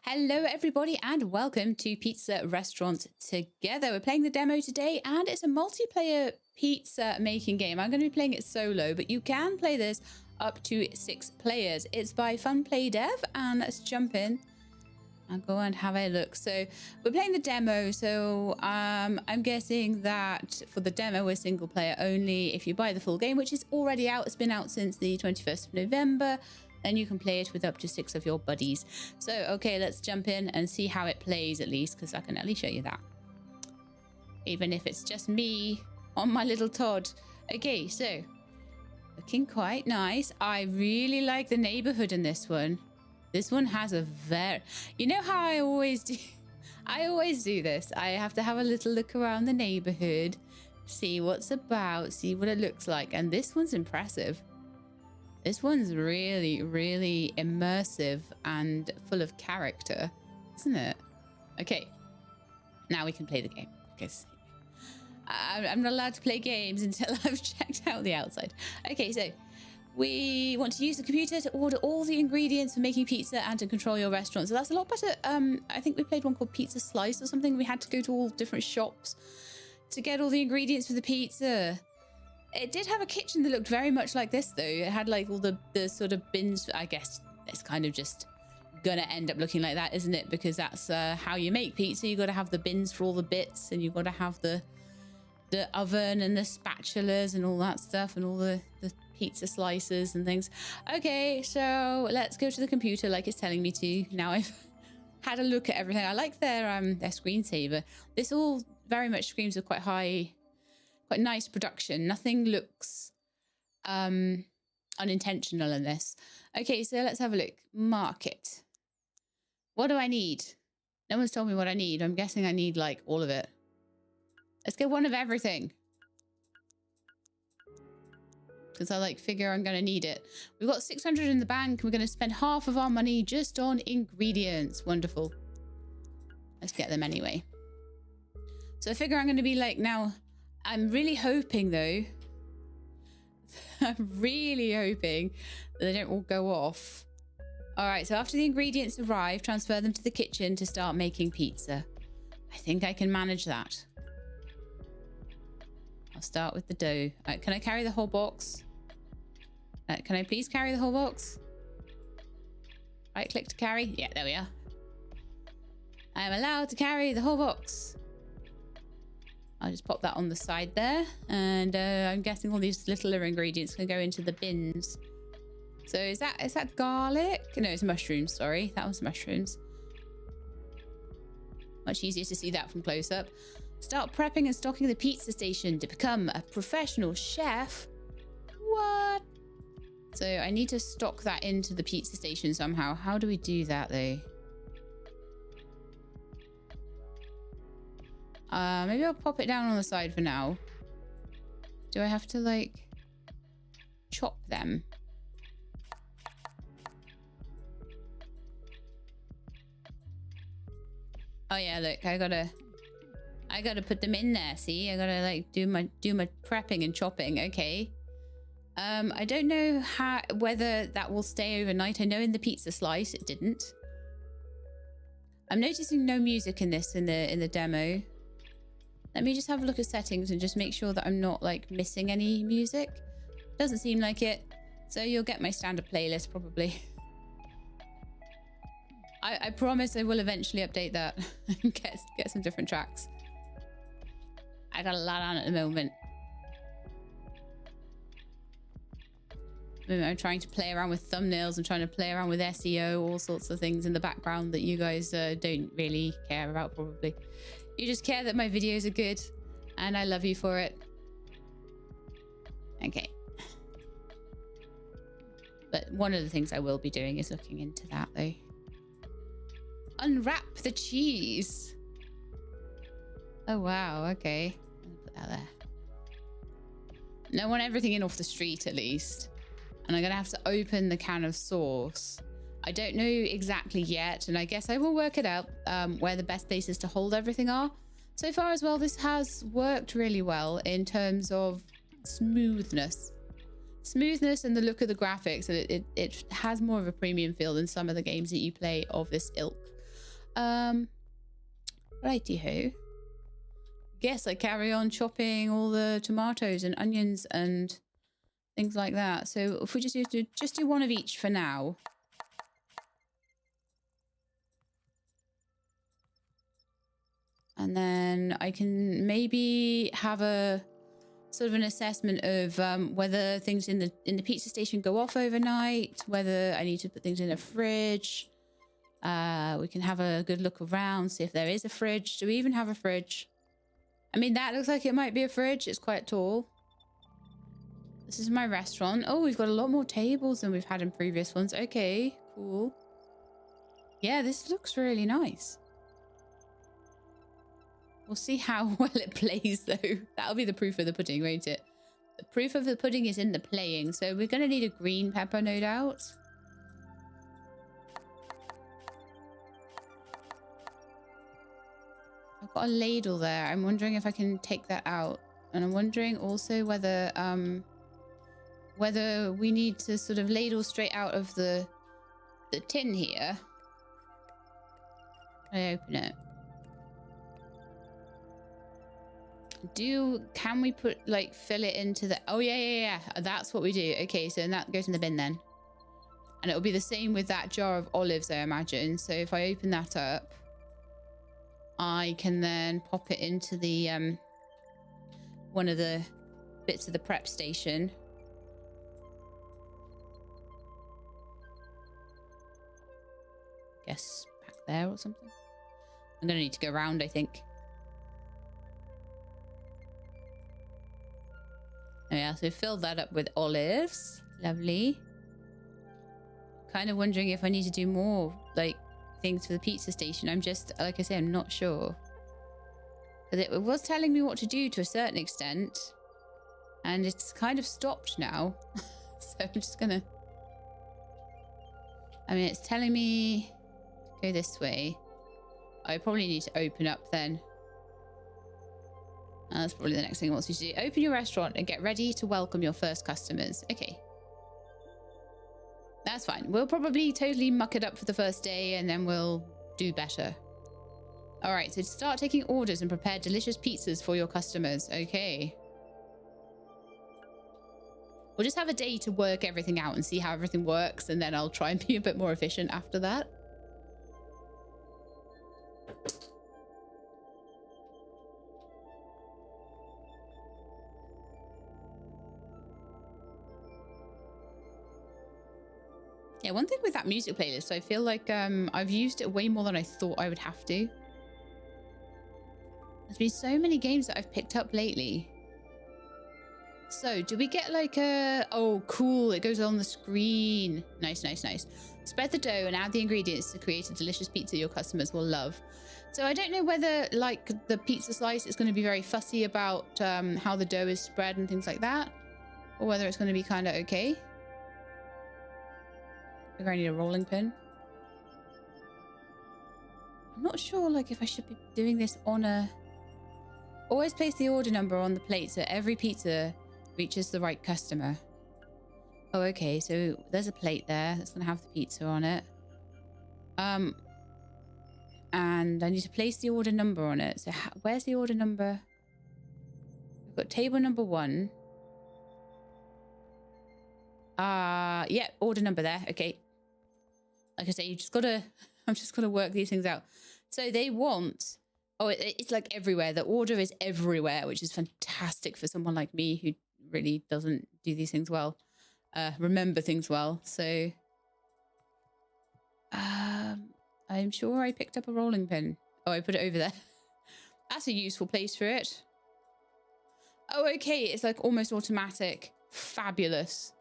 Hello everybody and welcome to Pizza Restaurant Together. We're playing the demo today and it's a multiplayer pizza making game. I'm going to be playing it solo, but you can play this up to 6 players. It's by Fun Play Dev, and let's jump in and go and have a look. So we're playing the demo, so I'm guessing that for the demo we're single player only. If you buy the full game, which is already out, it's been out since the 21st of November, then you can play it with up to 6 of your buddies. So, okay, let's jump in and see how it plays at least, because I can at least show you that. Even if it's just me on my little Todd. Okay, so, looking quite nice. I really like the neighborhood in this one. This one has a very... You know how I always do... I always do this. I have to have a little look around the neighborhood, see what's about, see what it looks like. And this one's impressive. This one's really, really immersive and full of character, isn't it? Okay, now we can play the game, because I'm not allowed to play games until I've checked out the outside. Okay, so we want to use the computer to order all the ingredients for making pizza and to control your restaurant. So that's a lot better. I think we played one called Pizza Slice or something. We had to go to all different shops to get all the ingredients for the pizza. It did have a kitchen that looked very much like this, though. It had like all the sort of bins. I guess it's kind of just gonna end up looking like that, isn't it? Because that's how you make pizza. You got to have the bins for all the bits, and you've got to have the oven and the spatulas and all that stuff, and all the pizza slices and things. Okay, so let's go to the computer like it's telling me to. Now I've had a look at everything. I like their screensaver. This all very much screams of quite nice production. Nothing looks unintentional in this. Okay, so let's have a look. Market. What do I need? No one's told me what I need. I'm guessing I need like all of it. Let's get one of everything, because I figure I'm going to need it. We've got 600 in the bank. We're going to spend half of our money just on ingredients. Wonderful. Let's get them anyway. So I figure I'm going to be now... I'm really hoping, though, I'm really hoping that they don't all go off. All right, so after the ingredients arrive, transfer them to the kitchen to start making pizza. I think I can manage that. I'll start with the dough. Right, can I carry the whole box? Can I please carry the whole box? Right, click to carry. Yeah, there we are. I am allowed to carry the whole box. I'll just pop that on the side there. And I'm guessing all these littler ingredients can go into the bins. So is that garlic? No, it's mushrooms, sorry. That was mushrooms. Much easier to see that from close up. Start prepping and stocking the pizza station to become a professional chef. What? So I need to stock that into the pizza station somehow. How do we do that though? Maybe I'll pop it down on the side for now. Do I have to chop them? Oh yeah, look, I gotta put them in there. See, I gotta do my prepping and chopping. Okay. I don't know whether that will stay overnight. I know in the pizza slice it didn't. I'm noticing no music in this in the demo. Let me just have a look at settings and just make sure that I'm not missing any music. Doesn't seem like it. So you'll get my standard playlist probably. I promise I will eventually update that and get some different tracks. I got a lot on at the moment. I'm trying to play around with thumbnails. I'm trying to play around with SEO, all sorts of things in the background that you guys don't really care about probably. You just care that my videos are good, and I love you for it. Okay. But one of the things I will be doing is looking into that, though. Unwrap the cheese. Oh, wow. Okay. I'm gonna put that there. And I want everything in off the street, at least. And I'm going to have to open the can of sauce. I don't know exactly yet, and I guess I will work it out where the best places to hold everything are. So far as well, this has worked really well in terms of smoothness. smoothness and the look of the graphics, it has more of a premium feel than some of the games that you play of this ilk. Righty-ho. Guess I carry on chopping all the tomatoes and onions and things like that. So if we just do one of each for now. And then I can maybe have a sort of an assessment of whether things in the pizza station go off overnight, whether I need to put things in a fridge. We can have a good look around, see if there is a fridge. Do we even have a fridge? I mean, that looks like it might be a fridge. It's quite tall. This is my restaurant. Oh, we've got a lot more tables than we've had in previous ones. Okay, cool. Yeah, this looks really nice. We'll see how well it plays, though. That'll be the proof of the pudding, won't it? The proof of the pudding is in the playing. So we're going to need a green pepper, no doubt. I've got a ladle there. I'm wondering if I can take that out. And I'm wondering also whether we need to sort of ladle straight out of the tin here. I open it. Can we put, like, fill it into the... Oh, yeah. That's what we do. Okay, so then that goes in the bin then. And it'll be the same with that jar of olives, I imagine. So if I open that up, I can then pop it into the one of the bits of the prep station. Guess back there or something. I'm gonna need to go around, I think. Oh yeah, so fill that up with olives. Lovely. Kind of wondering if I need to do more, like, things for the pizza station. I'm just, like I say, I'm not sure. But it was telling me what to do to a certain extent. And it's kind of stopped now. So I'm just gonna... I mean, it's telling me to go this way. I probably need to open up then. That's probably the next thing it wants you to do. Open your restaurant and get ready to welcome your first customers. Okay. That's fine. We'll probably totally muck it up for the first day and then we'll do better. All right, so start taking orders and prepare delicious pizzas for your customers. Okay. We'll just have a day to work everything out and see how everything works, and then I'll try and be a bit more efficient after that. Yeah, one thing with that music playlist, I feel like I've used it way more than I thought I would have to. There's been so many games that I've picked up lately. So, do we get like a... Oh, cool. It goes on the screen. Nice. Spread the dough and add the ingredients to create a delicious pizza your customers will love. So, I don't know whether, like, the pizza slice is going to be very fussy about how the dough is spread and things like that. Or whether it's going to be kind of okay. I think I need a rolling pin. I'm not sure, like, if I should be doing this on a... Always place the order number on the plate so every pizza reaches the right customer. Oh, okay. So there's a plate there that's going to have the pizza on it. And I need to place the order number on it. So where's the order number? We've got table number 1. Yeah, order number there. Okay. Like I say, you just got to... I'm just going to work these things out. So they want... Oh, it's like everywhere. The order is everywhere, which is fantastic for someone like me who really doesn't do these things well. Remember things well. So I'm sure I picked up a rolling pin. Oh, I put it over there. That's a useful place for it. Oh, okay. It's like almost automatic. Fabulous.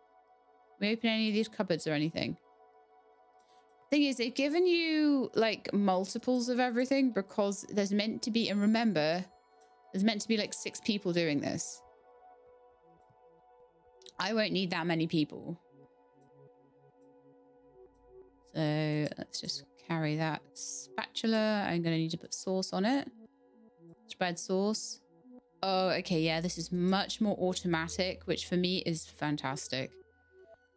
We open any of these cupboards or anything? Thing is, they've given you like multiples of everything because there's meant to be, and remember, there's meant to be like 6 people doing this. I won't need that many people. So let's just carry that spatula. I'm going to need to put sauce on it. Spread sauce. Oh, okay. Yeah, this is much more automatic, which for me is fantastic.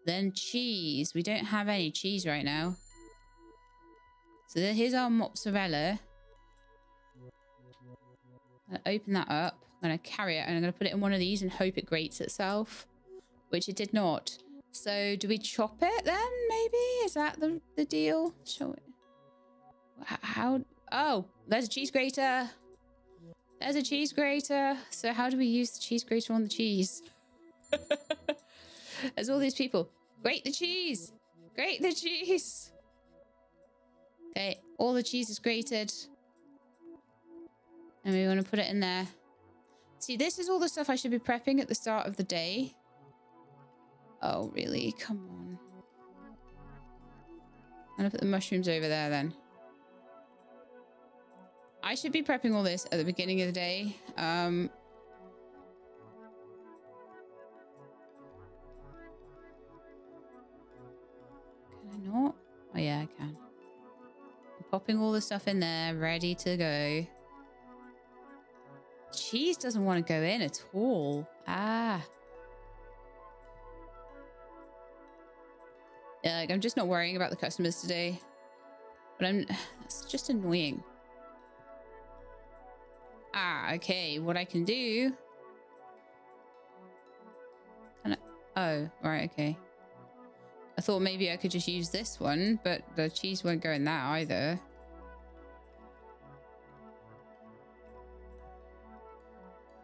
Then cheese. We don't have any cheese right now. So here's our mozzarella. I'm going to open that up. I'm going to carry it and I'm going to put it in one of these and hope it grates itself, which it did not. So do we chop it then, maybe? Is that the deal? Show it. How? Oh, there's a cheese grater. There's a cheese grater. So how do we use the cheese grater on the cheese? There's all these people. Grate the cheese. Grate the cheese. Okay, all the cheese is grated. And we want to put it in there. See, this is all the stuff I should be prepping at the start of the day. Oh, really? Come on. I'm going to put the mushrooms over there then. I should be prepping all this at the beginning of the day. Can I not? Oh, yeah, I can. I'm popping all the stuff in there, ready to go. Cheese doesn't want to go in at all. Ah. Yeah, like, I'm just not worrying about the customers today. But it's just annoying. Ah, okay. What I can do... Oh, right, okay. I thought maybe I could just use this one, but the cheese won't go in that either.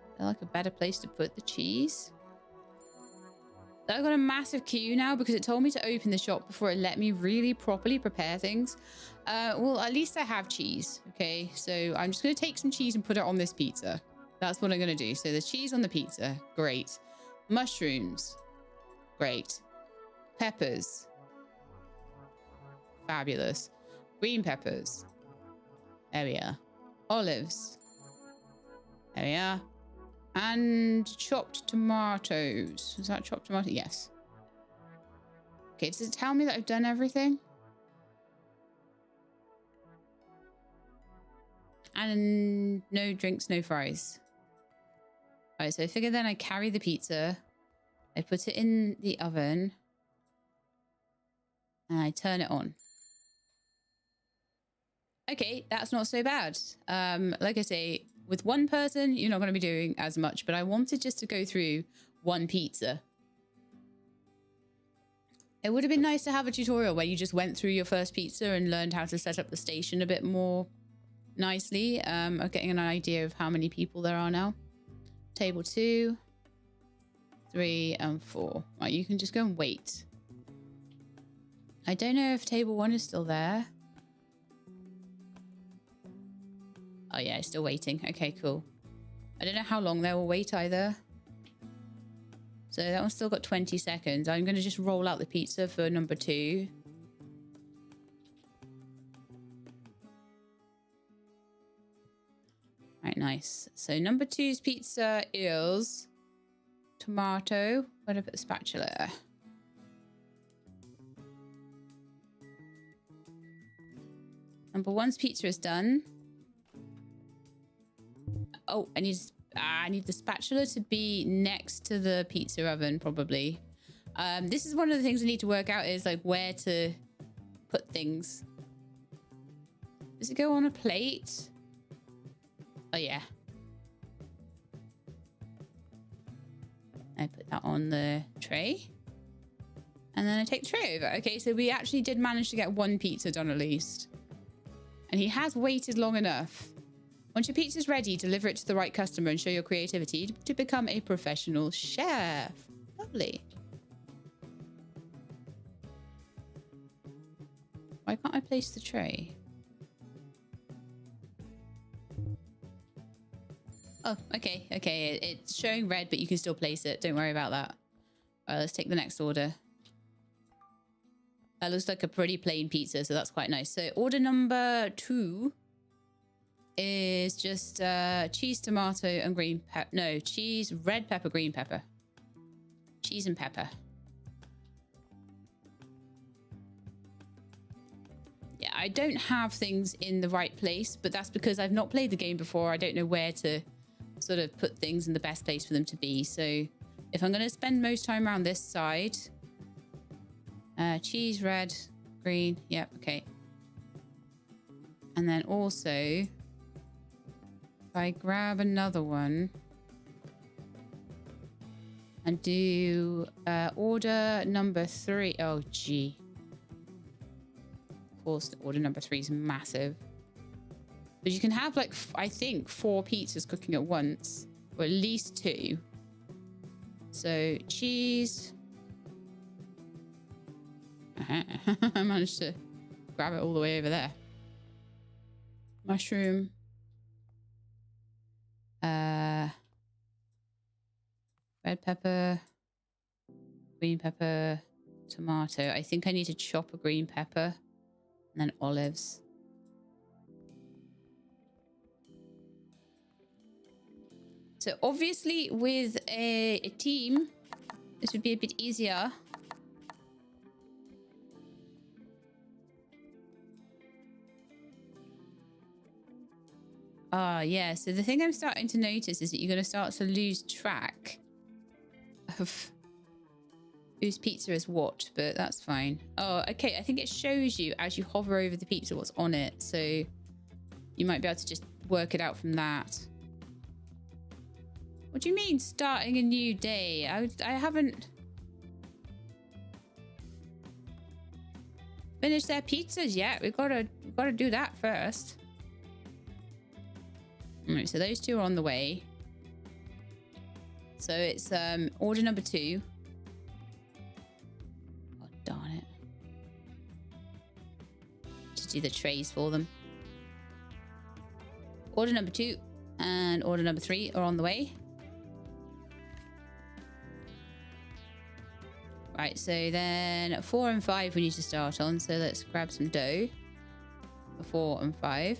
I feel like a better place to put the cheese. I've got a massive queue now because it told me to open the shop before it let me really properly prepare things. Well, at least I have cheese. Okay, so I'm just going to take some cheese and put it on this pizza. That's what I'm going to do. So there's cheese on the pizza. Great. Mushrooms. Great. Peppers. Fabulous. Green peppers. There we are. Olives. There we are. And chopped tomatoes. Is that chopped tomato? Yes. Okay, does it tell me that I've done everything? And no drinks, no fries. All right, so I figure then I carry the pizza. I put it in the oven. And I turn it on. Okay, that's not so bad. Like I say, with one person, you're not going to be doing as much, but I wanted just to go through one pizza. It would have been nice to have a tutorial where you just went through your first pizza and learned how to set up the station a bit more nicely. I'm getting an idea of how many people there are now. Table 2, 3, and 4. Right, you can just go and wait. I don't know if table 1 is still there. Oh yeah, it's still waiting. Okay, cool. I don't know how long they will wait either. So that one's still got 20 seconds. I'm going to just roll out the pizza for number 2. Right, nice. So number 2's pizza is tomato. Where do I put the spatula? Number 1's pizza is done. Oh, I need the spatula to be next to the pizza oven, probably. This is one of the things I need to work out is like where to put things. Does it go on a plate? Oh, yeah. I put that on the tray. And then I take the tray over. Okay, so we actually did manage to get one pizza done at least. And he has waited long enough. Once your pizza's ready, deliver it to the right customer and show your creativity to become a professional chef. Lovely. Why can't I place the tray? Oh, okay. Okay, it's showing red, but you can still place it. Don't worry about that. All right, let's take the next order. That looks like a pretty plain pizza, so that's quite nice. So order number 2 is just cheese, tomato, and green pepper. No, cheese, red pepper, green pepper. Cheese and pepper. Yeah, I don't have things in the right place, but that's because I've not played the game before. I don't know where to sort of put things in the best place for them to be. So if I'm going to spend most time around this side, cheese, red, green. Yep, okay. And then also, if I grab another one and do order number 3. Oh, gee. Of course, order number 3 is massive. But you can have, like, I think 4 pizzas cooking at once. Or at least 2. So, cheese. I managed to grab it all the way over there. Mushroom. Red pepper. Green pepper. Tomato. I think I need to chop a green pepper. And then olives. So obviously with a team, this would be a bit easier. Yeah, so the thing I'm starting to notice is that you're going to start to lose track of whose pizza is what, but that's fine. Oh, okay, I think it shows you as you hover over the pizza what's on it, so you might be able to just work it out from that. What do you mean, starting a new day? I haven't finished their pizzas yet. We've got to do that first. All right, so those 2 are on the way. So it's order number 2. Oh, darn it. Just do the trays for them. Order number 2 and order number 3 are on the way. Right, so then 4 and 5 we need to start on. So let's grab some dough for 4 and 5.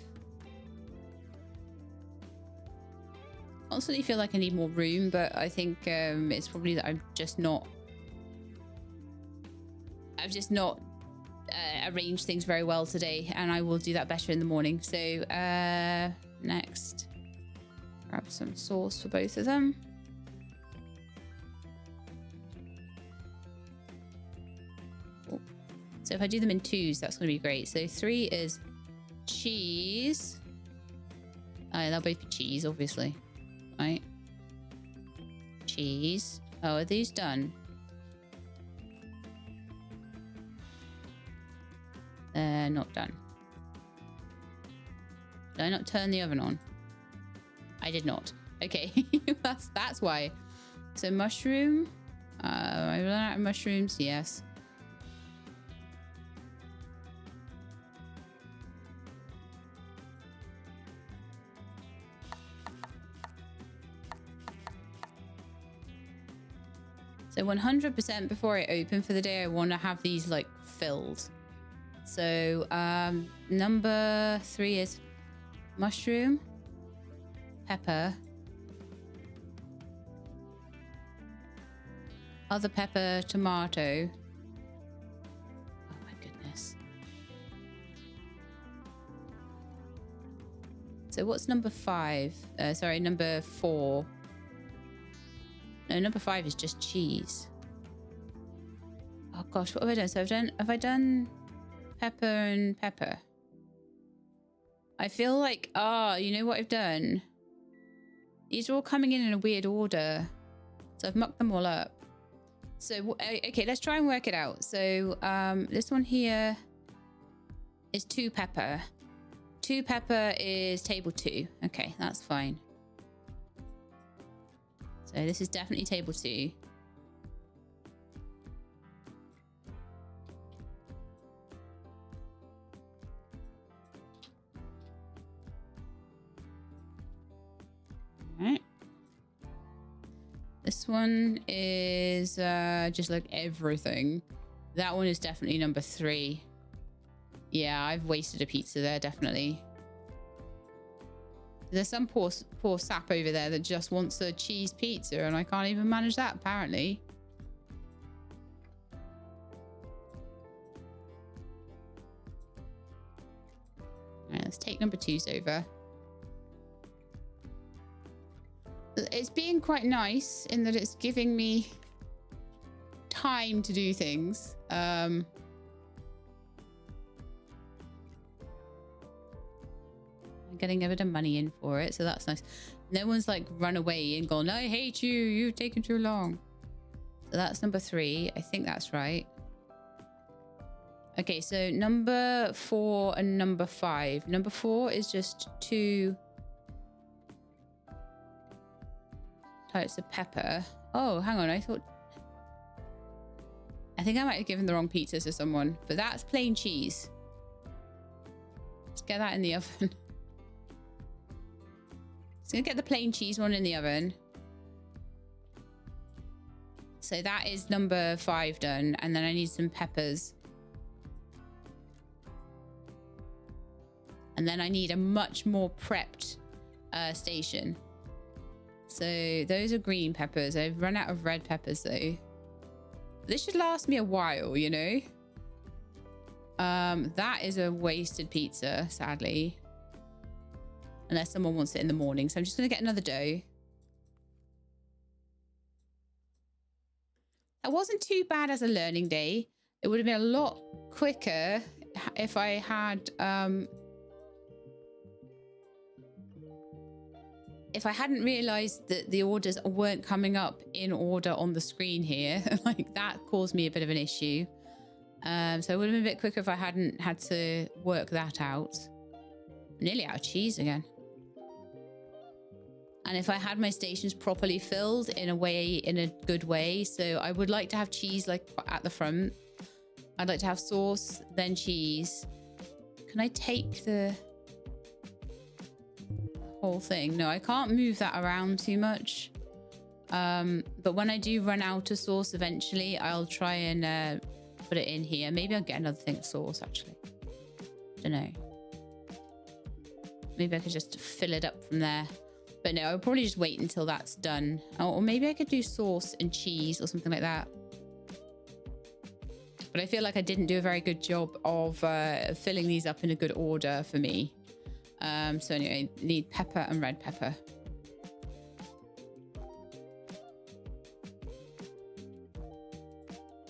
Constantly feel like I need more room, but I think it's probably that I've just not arranged things very well today, and I will do that better in the morning. So next, grab some sauce for both of them. Oh. So if I do them in 2s, that's going to be great. So 3 is cheese. They'll both be cheese, obviously. Right. Cheese. Oh, are these done? They're not done. Did I not turn the oven on? I did not. Okay. that's why. So mushroom. I run out of mushrooms. Yes. So 100% before I open for the day, I want to have these like filled. So number 3 is mushroom, pepper, other pepper, tomato. Oh my goodness. So what's number 5? Sorry, number 4. No, number 5 is just cheese. Oh gosh, what have I done? So have I done pepper and pepper? I feel like, you know what I've done? These are all coming in a weird order. So I've mucked them all up. So, okay, let's try and work it out. So this one here is 2 pepper. 2 pepper is table 2. Okay, that's fine. So this is definitely table 2. All right. This one is just like everything. That one is definitely number 3. Yeah, I've wasted a pizza there, definitely. There's some poor sap over there that just wants a cheese pizza, and I can't even manage that, apparently. All right, let's take number 2's over. It's being quite nice in that it's giving me time to do things. I'm getting a bit of money in for it, so that's nice. No one's like run away and gone, I hate you, you've taken too long. So that's number 3. I think that's right. Okay, so number 4 and number 5. Number 4 is just 2 types of pepper. Oh, hang on. I think I might have given the wrong pizza to someone, but that's plain cheese. Let's get that in the oven. Just gonna get the plain cheese one in the oven. So that is number 5 done, and then I need some peppers. And then I need a much more prepped station. So those are green peppers. I've run out of red peppers though. This should last me a while, you know. That is a wasted pizza, sadly. Unless someone wants it in the morning. So I'm just going to get another dough. That wasn't too bad as a learning day. It would have been a lot quicker if I had... if I hadn't realized that the orders weren't coming up in order on the screen here, like that caused me a bit of an issue. So it would have been a bit quicker if I hadn't had to work that out. I'm nearly out of cheese again. And if I had my stations properly filled in a good way. So I would like to have cheese like at the front. I'd like to have sauce, then cheese. Can I take the whole thing? No, I can't move that around too much. But when I do run out of sauce eventually, I'll try and put it in here. Maybe I'll get another thing of sauce actually. Don't know. Maybe I could just fill it up from there. But no, I'll probably just wait until that's done. Or maybe I could do sauce and cheese or something like that. But I feel like I didn't do a very good job of filling these up in a good order for me. So anyway, I need pepper and red pepper.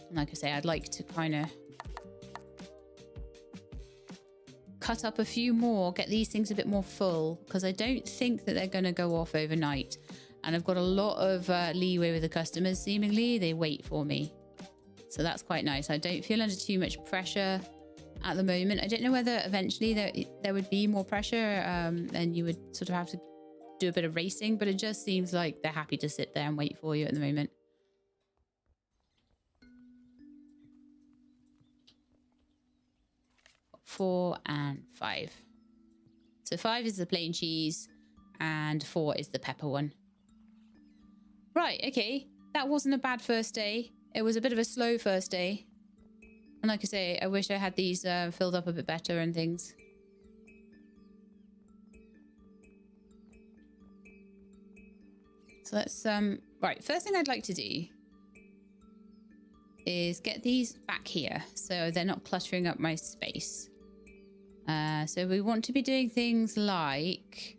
And like I say, I'd like to kind of cut up a few more, get these things a bit more full, because I don't think that they're going to go off overnight. And I've got a lot of leeway with the customers, seemingly. They wait for me. So that's quite nice. I don't feel under too much pressure at the moment. I don't know whether eventually there would be more pressure and you would sort of have to do a bit of racing, but it just seems like they're happy to sit there and wait for you at the moment. Four and 5. So 5 is the plain cheese and 4 is the pepper one. Right, okay. That wasn't a bad first day. It was a bit of a slow first day. And like I say, I wish I had these filled up a bit better and things. So let's, right, first thing I'd like to do is get these back here so they're not cluttering up my space. So we want to be doing things like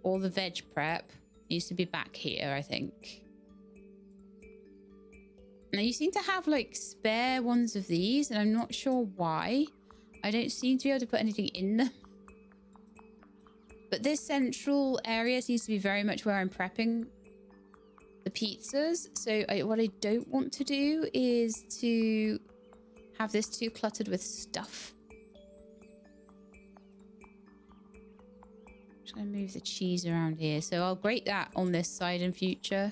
all the veg prep needs to be back here, I think. Now you seem to have like spare ones of these and I'm not sure why. I don't seem to be able to put anything in them. But this central area seems to be very much where I'm prepping the pizzas. So what I don't want to do is to have this too cluttered with stuff. I'm trying to move the cheese around here. So I'll grate that on this side in future.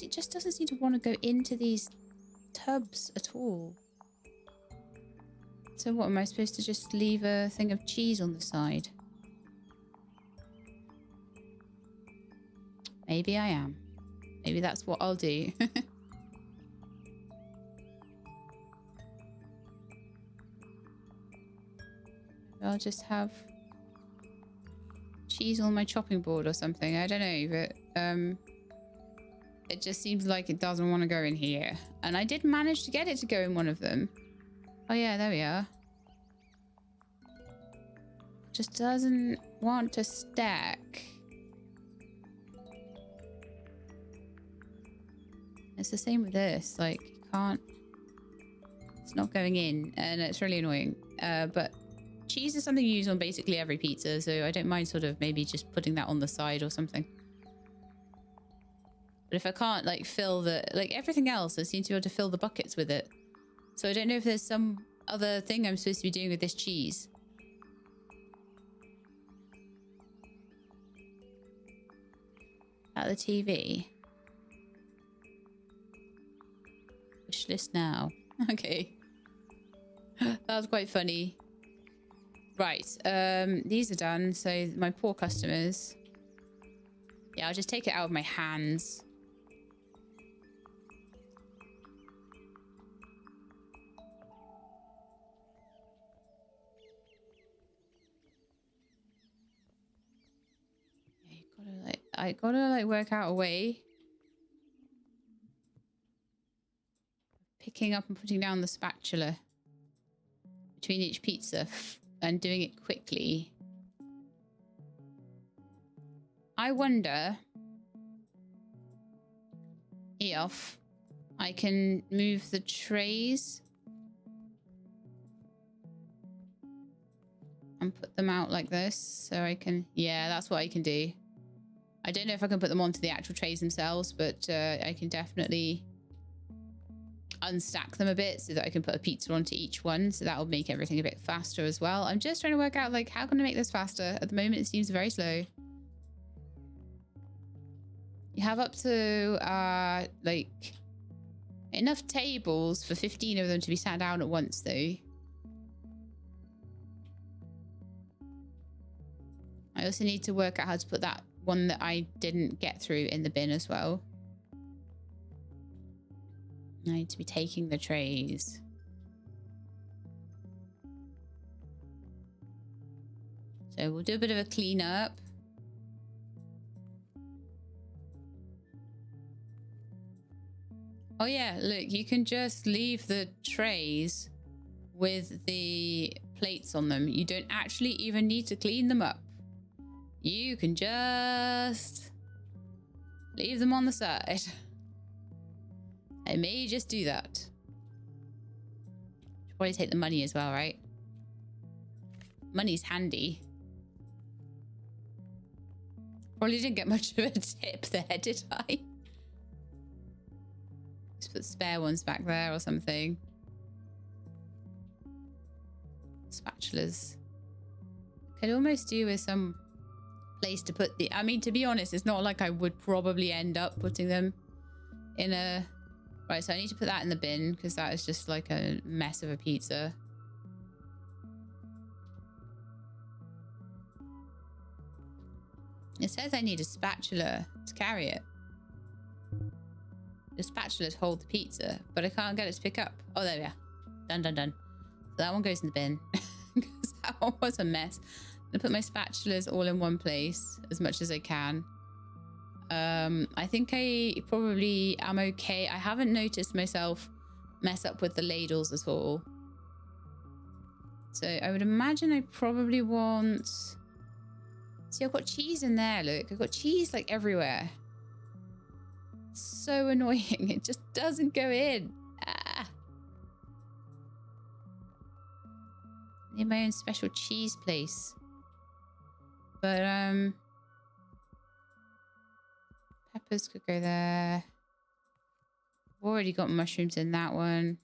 It just doesn't seem to want to go into these tubs at all. So what, am I supposed to just leave a thing of cheese on the side? Maybe I am. Maybe that's what I'll do. I'll just have cheese on my chopping board or something. I don't know, but it just seems like it doesn't want to go in here. And I did manage to get it to go in one of them. Oh yeah, there we are. Just doesn't want to stack. It's the same with this, like, you can't... It's not going in, and it's really annoying. But cheese is something you use on basically every pizza, so I don't mind sort of maybe just putting that on the side or something. But if I can't like fill the, like everything else, I seem to be able to fill the buckets with it. So I don't know if there's some other thing I'm supposed to be doing with this cheese. At the TV. Wish list now. Okay. That was quite funny. Right. These are done. So my poor customers. Yeah, I'll just take it out of my hands. I gotta like work out a way. Picking up and putting down the spatula between each pizza and doing it quickly. I wonder if I can move the trays and put them out like this so I can, yeah, that's what I can do. I don't know if I can put them onto the actual trays themselves, but I can definitely unstack them a bit so that I can put a pizza onto each one. So that'll make everything a bit faster as well. I'm just trying to work out like how can I make this faster? At the moment, it seems very slow. You have up to like enough tables for 15 of them to be sat down at once though. I also need to work out how to put that one that I didn't get through in the bin as well. I need to be taking the trays. So we'll do a bit of a clean up. Oh yeah, look, you can just leave the trays with the plates on them. You don't actually even need to clean them up. You can just leave them on the side. I may just do that. Should probably take the money as well, right? Money's handy. Probably didn't get much of a tip there, did I? Just put spare ones back there or something. Spatulas. Could almost do with some place to put the... I mean, to be honest, it's not like I would probably end up putting them in a... Right, so I need to put that in the bin because that is just like a mess of a pizza. It says I need a spatula to carry it. The spatulas hold the pizza, but I can't get it to pick up. Oh, there we are. Done, done, done. So that one goes in the bin because that one was a mess. I'm gonna put my spatulas all in one place as much as I can. I think I probably am okay. I haven't noticed myself mess up with the ladles at all. So I would imagine I probably want... See, I've got cheese in there, look. I've got cheese like everywhere. It's so annoying. It just doesn't go in. Ah. I need my own special cheese place. But, peppers could go there. I've already got mushrooms in that one.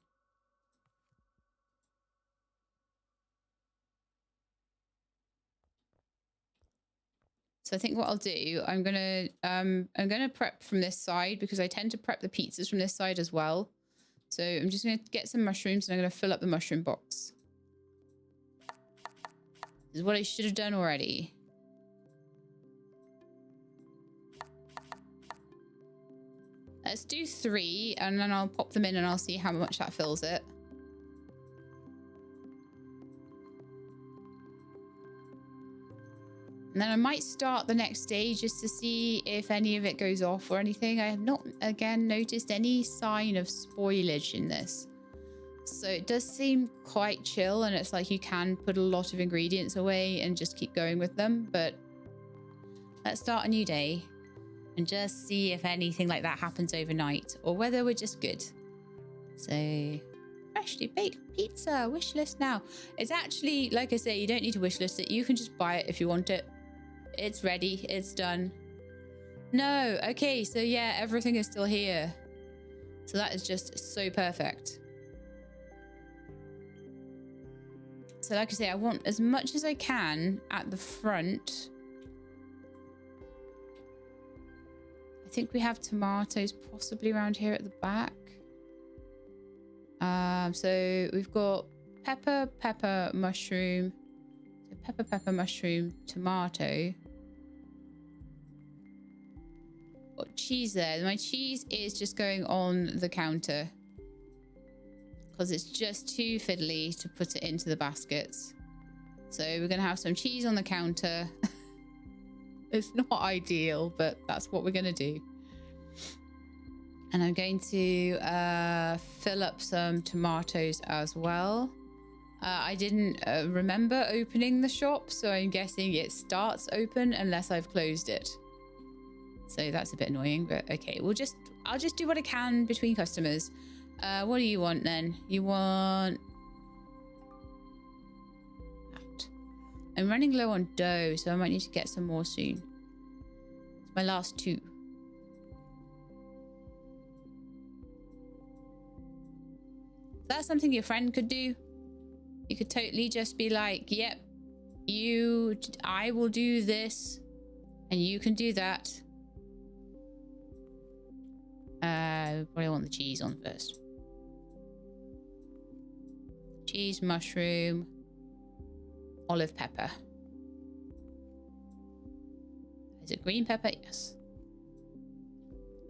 So I think what I'll do, I'm gonna prep from this side because I tend to prep the pizzas from this side as well. So I'm just gonna get some mushrooms and I'm gonna fill up the mushroom box. This is what I should have done already. Let's do 3 and then I'll pop them in and I'll see how much that fills it. And then I might start the next day just to see if any of it goes off or anything. I have not, again, noticed any sign of spoilage in this. So it does seem quite chill and it's like you can put a lot of ingredients away and just keep going with them. But let's start a new day and just see if anything like that happens overnight or whether we're just good. So Freshly baked pizza. Wish list now. It's actually, like I say, you don't need to wish list it. You can just buy it if you want it. It's ready. It's done. No. Okay, so yeah, everything is still here. So that is just so perfect. So like I say, I want as much as I can at the front. I think we have tomatoes possibly around here at the back. So we've got pepper, mushroom. So pepper, mushroom, tomato. Got cheese there. My cheese is just going on the counter because it's just too fiddly to put it into the baskets. So we're going to have some cheese on the counter. It's not ideal, but that's what we're going to do. And I'm going to fill up some tomatoes as well. I didn't remember opening the shop, so I'm guessing it starts open unless I've closed it. So that's a bit annoying, but okay. I'll just do what I can between customers. What do you want then? You want that. I'm running low on dough, so I might need to get some more soon. It's my last 2. That's something your friend could do. You could totally just be like, yep, I will do this and you can do that. Probably want the cheese on first. Cheese, mushroom, olive pepper. Is it green pepper? Yes.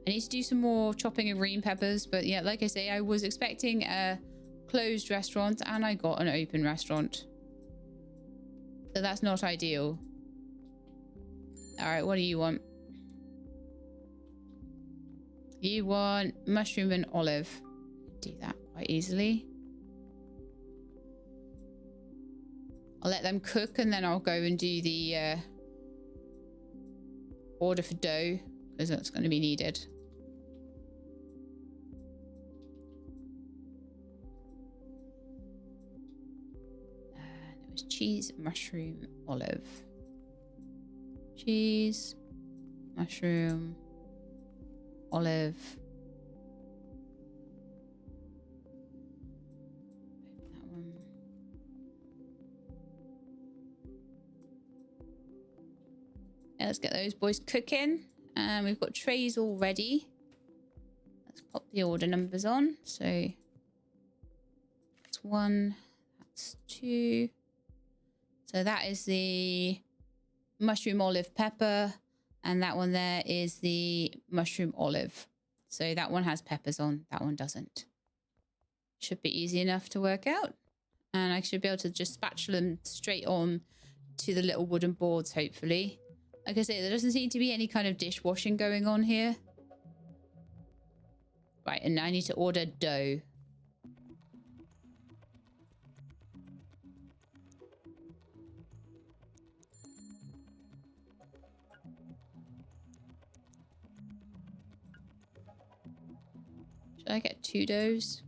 I need to do some more chopping of green peppers, but yeah, like I say, I was expecting a closed restaurant and I got an open restaurant. So that's not ideal. All right, what do you want? You want mushroom and olive. Do that quite easily. I'll let them cook and then I'll go and do the order for dough because that's going to be needed. It was cheese, mushroom, olive. Cheese, mushroom, olive. That one. Yeah, let's get those boys cooking. We've got trays all ready. Let's pop the order numbers on. So that's 1, that's 2. So that is the mushroom olive pepper. And that one there is the mushroom olive. So that one has peppers on, that one doesn't. Should be easy enough to work out. And I should be able to just spatula them straight on to the little wooden boards, hopefully. Like I say, there doesn't seem to be any kind of dishwashing going on here. Right, and I need to order dough. Should I get 2 doughs?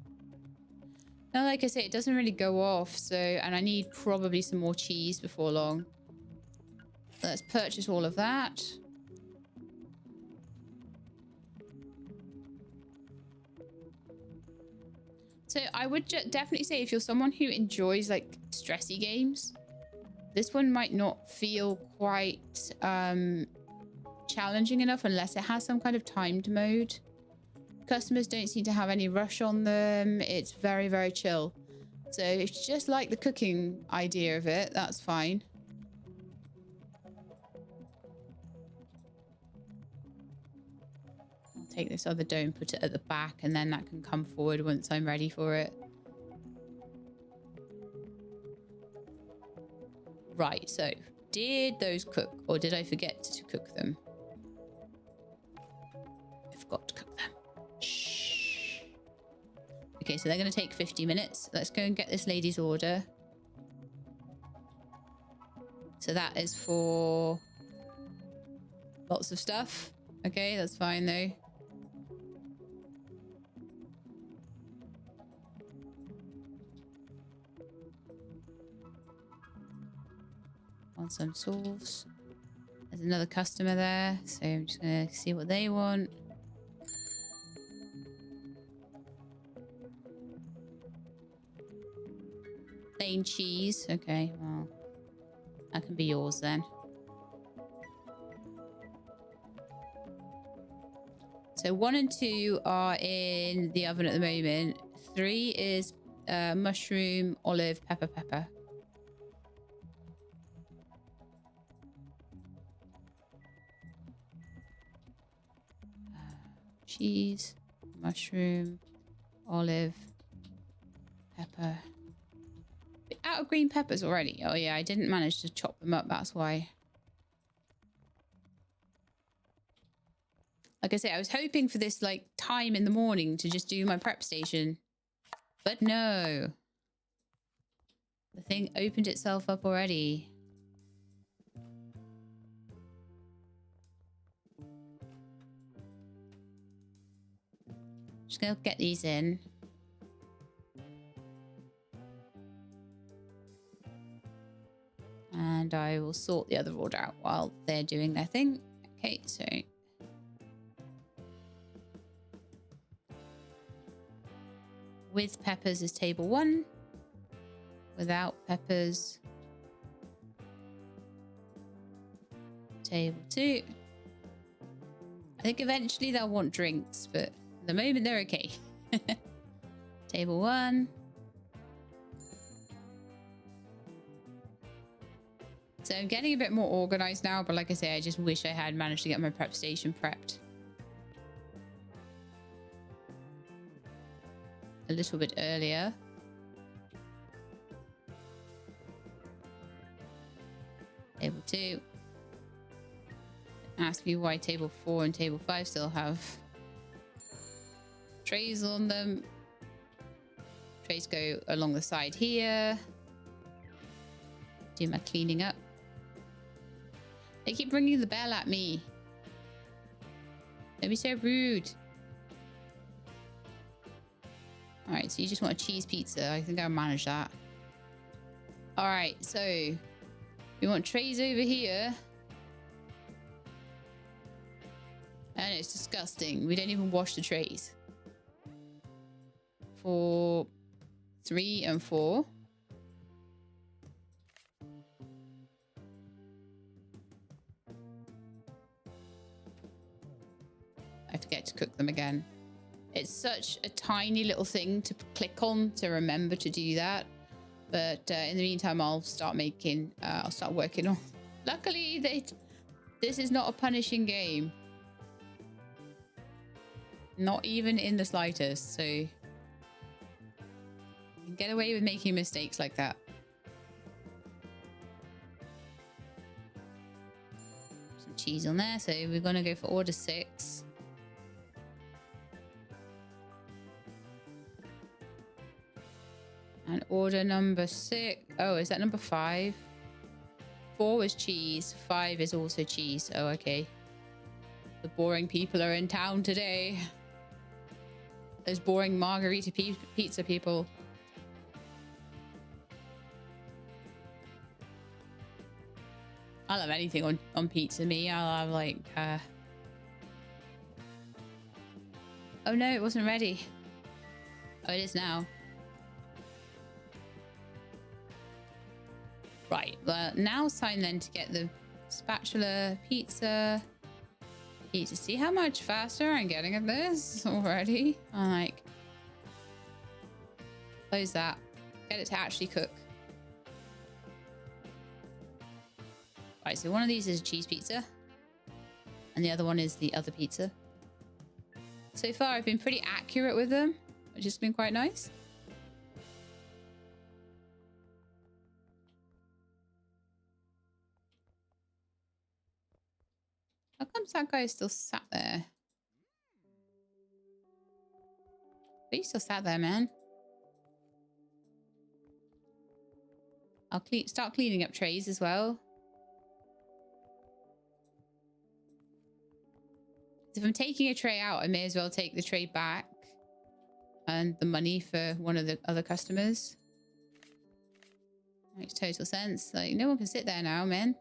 No, like I say, it doesn't really go off, so, and I need probably some more cheese before long. Let's purchase all of that. So I would definitely say if you're someone who enjoys like stressy games, this one might not feel quite challenging enough unless it has some kind of timed mode. Customers don't seem to have any rush on them. It's very, very chill. So if you just like the cooking idea of it, that's fine. I'll take this other dough and put it at the back, and then that can come forward once I'm ready for it. Right, so did those cook, or did I forget to cook them? I forgot to cook them. Shh. Okay, so they're going to take 50 minutes. Let's go and get this lady's order. So that is for lots of stuff. Okay, that's fine though. Want some sauce. There's another customer there, so I'm just gonna see what they want. Plain cheese. Okay, well, that can be yours then. So 1 and 2 are in the oven at the moment. 3 is mushroom, olive, pepper. Cheese, mushroom, olive, pepper. Out of green peppers already. Oh yeah, I didn't manage to chop them up. That's why. Like I say, I was hoping for this like time in the morning to just do my prep station. But no. The thing opened itself up already. Just gonna get these in. And I will sort the other order out while they're doing their thing. Okay, so... with peppers is table 1. Without peppers, table 2. I think eventually they'll want drinks, but at the moment they're okay. Table 1. So I'm getting a bit more organized now, but like I say, I just wish I had managed to get my prep station prepped a little bit earlier. Table 2. Ask me why table 4 and table 5 still have trays on them. Trays go along the side here. Do my cleaning up. They keep bringing the bell at me. Don't be so rude. All right, so you just want a cheese pizza. I think I'll manage that. All right, so we want trays over here. And it's disgusting. We don't even wash the trays. For 3 and 4. I forget to cook them again. It's such a tiny little thing to click on to remember to do that. But in the meantime, I'll start making, I'll start working on. Luckily, this is not a punishing game. Not even in the slightest, so you can get away with making mistakes like that. Some cheese on there, so we're gonna go for order 6. And order number 6. Oh, is that number 5? 4 is cheese. 5 is also cheese. Oh, okay. The boring people are in town today. Those boring margarita pizza people. I'll have anything on pizza. Me, I'll have like... Oh no, it wasn't ready. Oh, it is now. Right, well, now it's time then to get the spatula, pizza. See how much faster I'm getting at this already? I'm like, close that. Get it to actually cook. Right, so one of these is a cheese pizza. And the other one is the other pizza. So far, I've been pretty accurate with them, which has been quite nice. How comes that guy still sat there? But he's still sat there, man. I'll start cleaning up trays as well. If I'm taking a tray out, I may as well take the tray back and the money for one of the other customers. Makes total sense. Like, no one can sit there now, man. You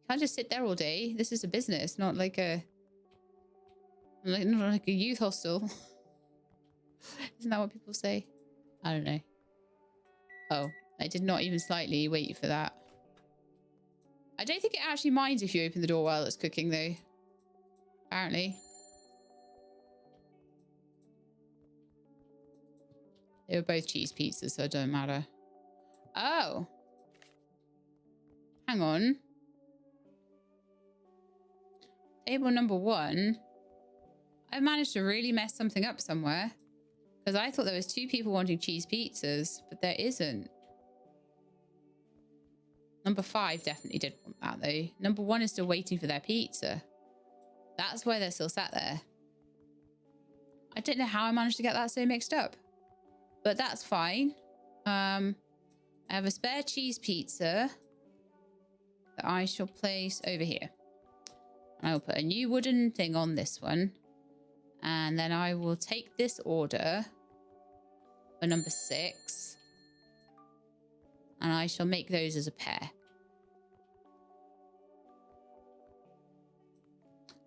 can't just sit there all day. This is a business, not like a not like a youth hostel. Isn't that what people say? I don't know. Oh, I did not even slightly wait for that. I don't think it actually minds if you open the door while it's cooking, though. Apparently. They were both cheese pizzas, so it don't matter. Oh. Hang on. Table number 1. I managed to really mess something up somewhere. Because I thought there was 2 people wanting cheese pizzas, but there isn't. Number 5 definitely did want that, though. Number 1 is still waiting for their pizza. That's why they're still sat there. I don't know how I managed to get that so mixed up. But that's fine. I have a spare cheese pizza that I shall place over here. I'll put a new wooden thing on this one. And then I will take this order for number 6. And I shall make those as a pair.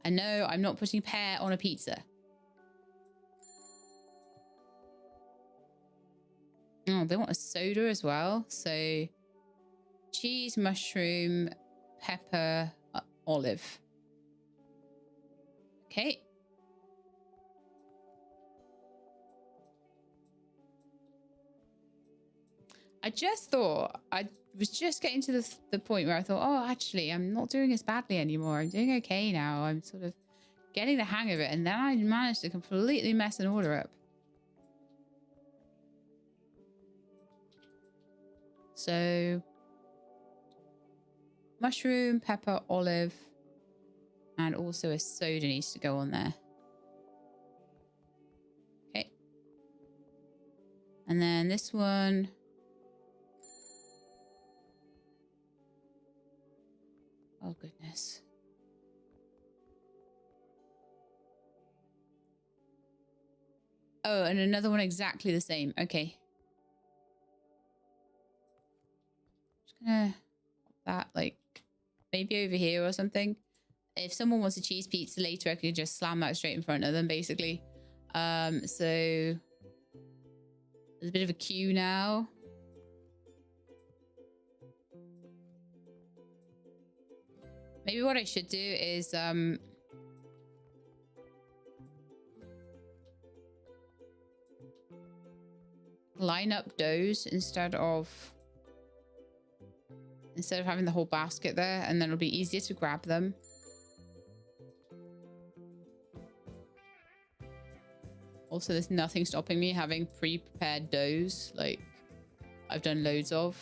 I know I'm not putting pear on a pizza. Oh, they want a soda as well. So cheese, mushroom, pepper, olive. Okay. I just thought, I was just getting to the point where I thought, oh, actually, I'm not doing as badly anymore. I'm doing okay now. I'm sort of getting the hang of it. And then I managed to completely mess an order up. So, mushroom, pepper, olive, and also a soda needs to go on there. Okay. And then this one. Oh, goodness. Oh, and another one exactly the same. Okay. Just gonna pop that, like, maybe over here or something. If someone wants a cheese pizza later, I could just slam that straight in front of them, basically. So there's a bit of a queue now. Maybe what I should do is line up doughs instead of having the whole basket there, and then it'll be easier to grab them. Also, there's nothing stopping me having pre-prepared doughs, like I've done loads of.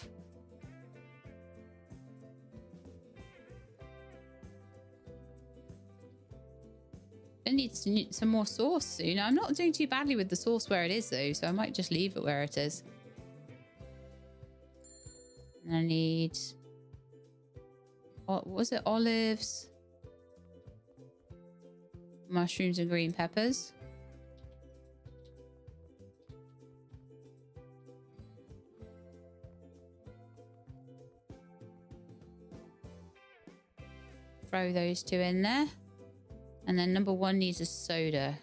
I need some more sauce soon. I'm not doing too badly with the sauce where it is, though, so I might just leave it where it is. And I need... what was it? Olives, mushrooms, and green peppers. Throw those 2 in there. And then number 1 needs a soda.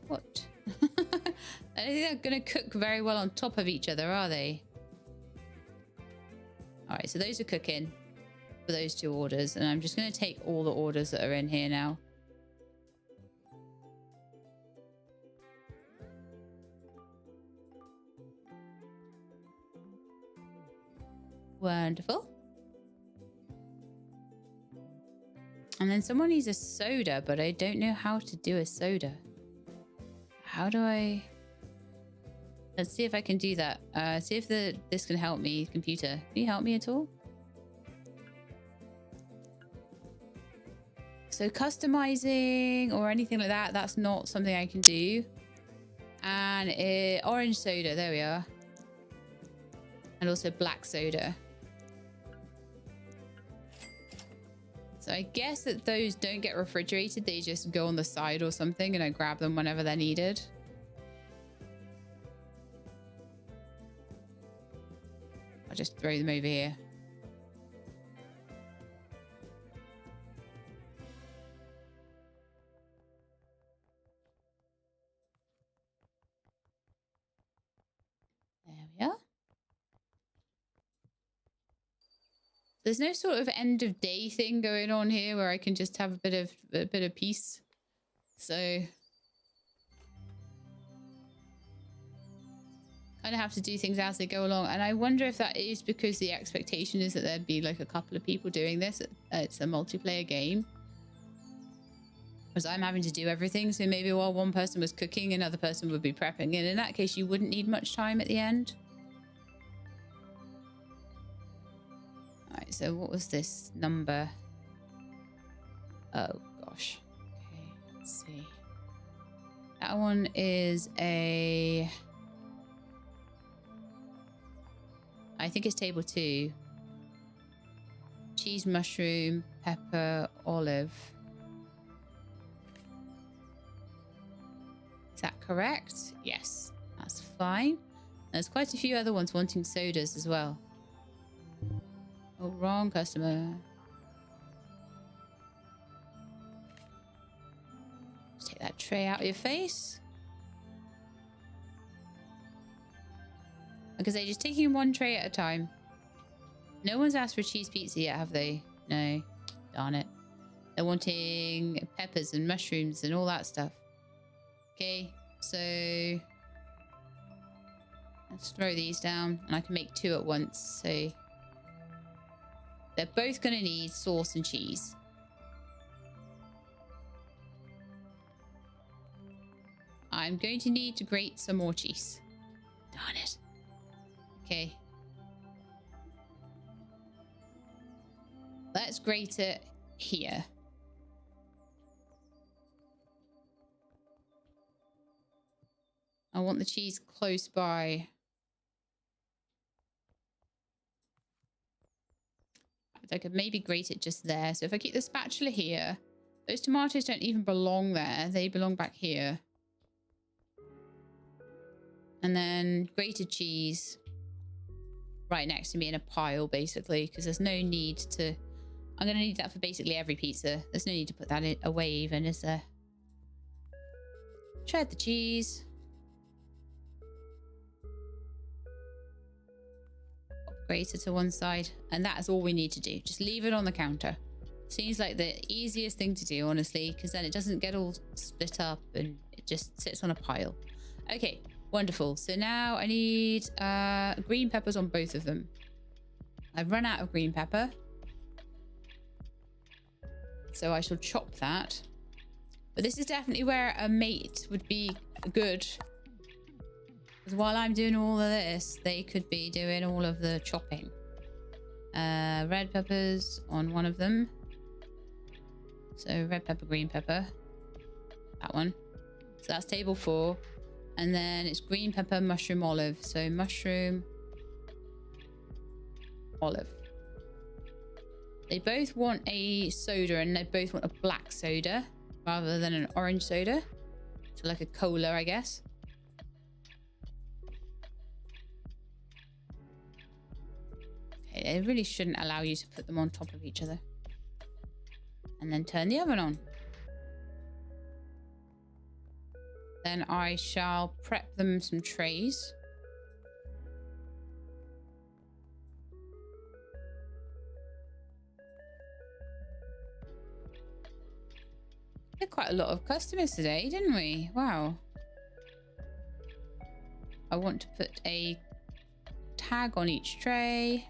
What? I don't think they're going to cook very well on top of each other, are they? All right, so those are cooking for those 2 orders. And I'm just going to take all the orders that are in here now. Wonderful. And then someone needs a soda, but I don't know how to do a soda. How do I... Let's see if I can do that. See if this can help me, computer. Can you help me at all? So customizing or anything like that, that's not something I can do. And orange soda, there we are. And also black soda. So I guess that those don't get refrigerated. They just go on the side or something, and I grab them whenever they're needed. just throw them over here. There we are. There's no sort of end of day thing going on here where I can just have a bit of peace. So kind of have to do things as they go along. And I wonder if that is because the expectation is that there'd be like a couple of people doing this. It's a multiplayer game. Because I'm having to do everything. So maybe while one person was cooking, another person would be prepping. And in that case, you wouldn't need much time at the end. All right, so what was this number? Oh, gosh. Okay, let's see. That one is a... I think it's table 2. Cheese, mushroom, pepper, olive. Is that correct? Yes, that's fine. There's quite a few other ones wanting sodas as well. Oh, wrong customer. Just take that tray out of your face. Because they're just taking one tray at a time. No one's asked for cheese pizza yet, have they? No. Darn it. They're wanting peppers and mushrooms and all that stuff. Okay, so let's throw these down and I can make 2 at once. So they're both going to need sauce and cheese. I'm going to need to grate some more cheese. Darn it. Okay. Let's grate it here. I want the cheese close by. I could maybe grate it just there. So if I keep the spatula here, those tomatoes don't even belong there. They belong back here. And then grated cheese right next to me in a pile, basically, because there's no need to... I'm going to need that for basically every pizza. There's no need to put that away even, is there? Shred the cheese. Grater to one side, and that's all we need to do. Just leave it on the counter. Seems like the easiest thing to do, honestly, because then it doesn't get all split up and it just sits on a pile. Okay, wonderful. So now I need green peppers on both of them. I've run out of green pepper, so I shall chop that. But this is definitely where a mate would be good. Because while I'm doing all of this, they could be doing all of the chopping. Red peppers on one of them. So red pepper, green pepper. That one. So that's table 4. And then it's green pepper, mushroom, olive. So mushroom, olive. They both want a soda and they both want a black soda rather than an orange soda. So like a cola, I guess. It really shouldn't allow you to put them on top of each other. And then turn the oven on. Then I shall prep them some trays. We had quite a lot of customers today, didn't we? Wow. I want to put a tag on each tray.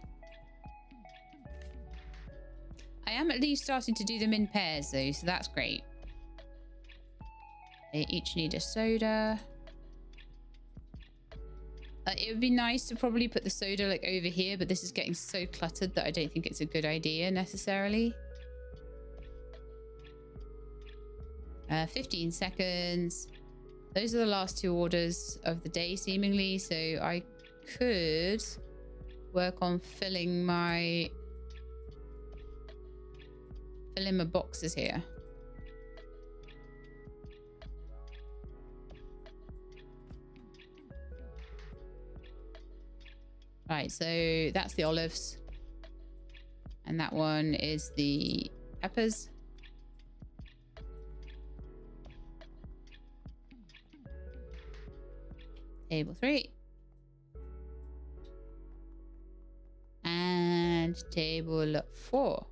I am at least starting to do them in pairs though, so that's great. They each need a soda. It would be nice to probably put the soda like over here, but this is getting so cluttered that I don't think it's a good idea necessarily. 15 seconds. Those are the last 2 orders of the day seemingly, so I could work on filling my boxes here. Right, so that's the olives. And that one is the peppers. Table 3. And table 4.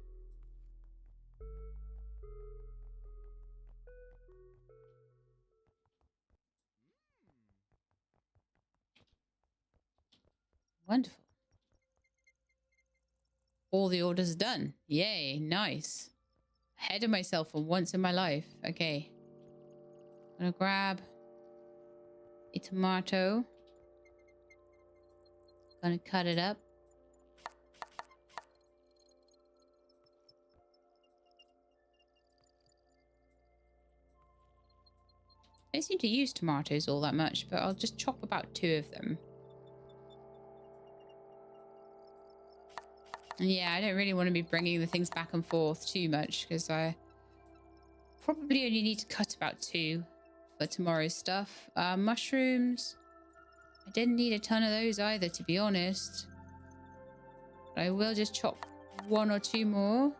Wonderful. All the orders are done. Yay, nice. Ahead of myself for once in my life. Okay. I'm gonna grab a tomato. Gonna cut it up. I don't seem to use tomatoes all that much, but I'll just chop about 2 of them. And yeah, I don't really want to be bringing the things back and forth too much because I probably only need to cut about 2 for tomorrow's stuff. Mushrooms. I didn't need a ton of those either, to be honest. But I will just chop 1 or 2 more.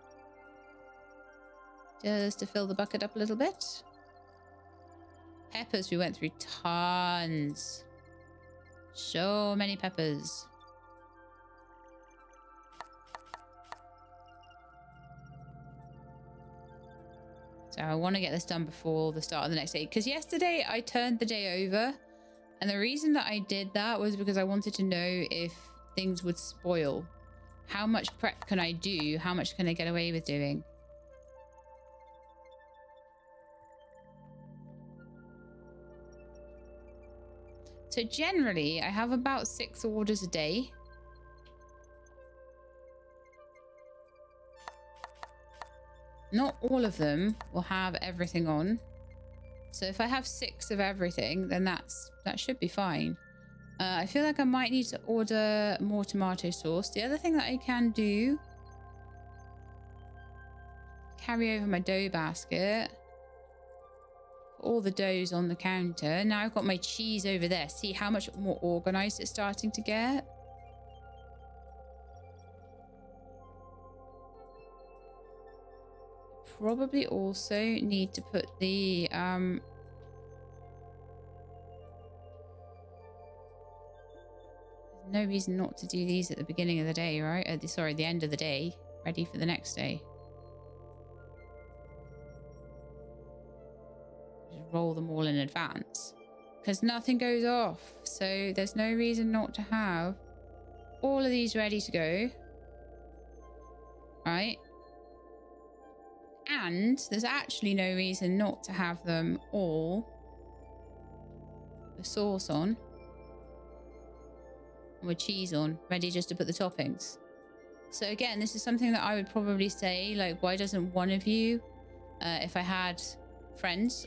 Just to fill the bucket up a little bit. Peppers, we went through tons. So many peppers. So I want to get this done before the start of the next day. Because yesterday I turned the day over. And the reason that I did that was because I wanted to know if things would spoil. How much prep can I do? How much can I get away with doing? So generally, I have about 6 orders a day. Not all of them will have everything on. So if I have 6 of everything, then that should be fine. I feel like I might need to order more tomato sauce. The other thing that I can do, carry over my dough basket. All the doughs on the counter. Now I've got my cheese over there. See how much more organized it's starting to get? Probably also need to put the there's no reason not to do these at the beginning of the day, right? Sorry, the end of the day, ready for the next day. Just roll them all in advance because nothing goes off, so there's no reason not to have all of these ready to go, right? And there's actually no reason not to have them all with sauce on and with cheese on, ready just to put the toppings. So again, this is something that I would probably say, like, why doesn't one of you, if I had friends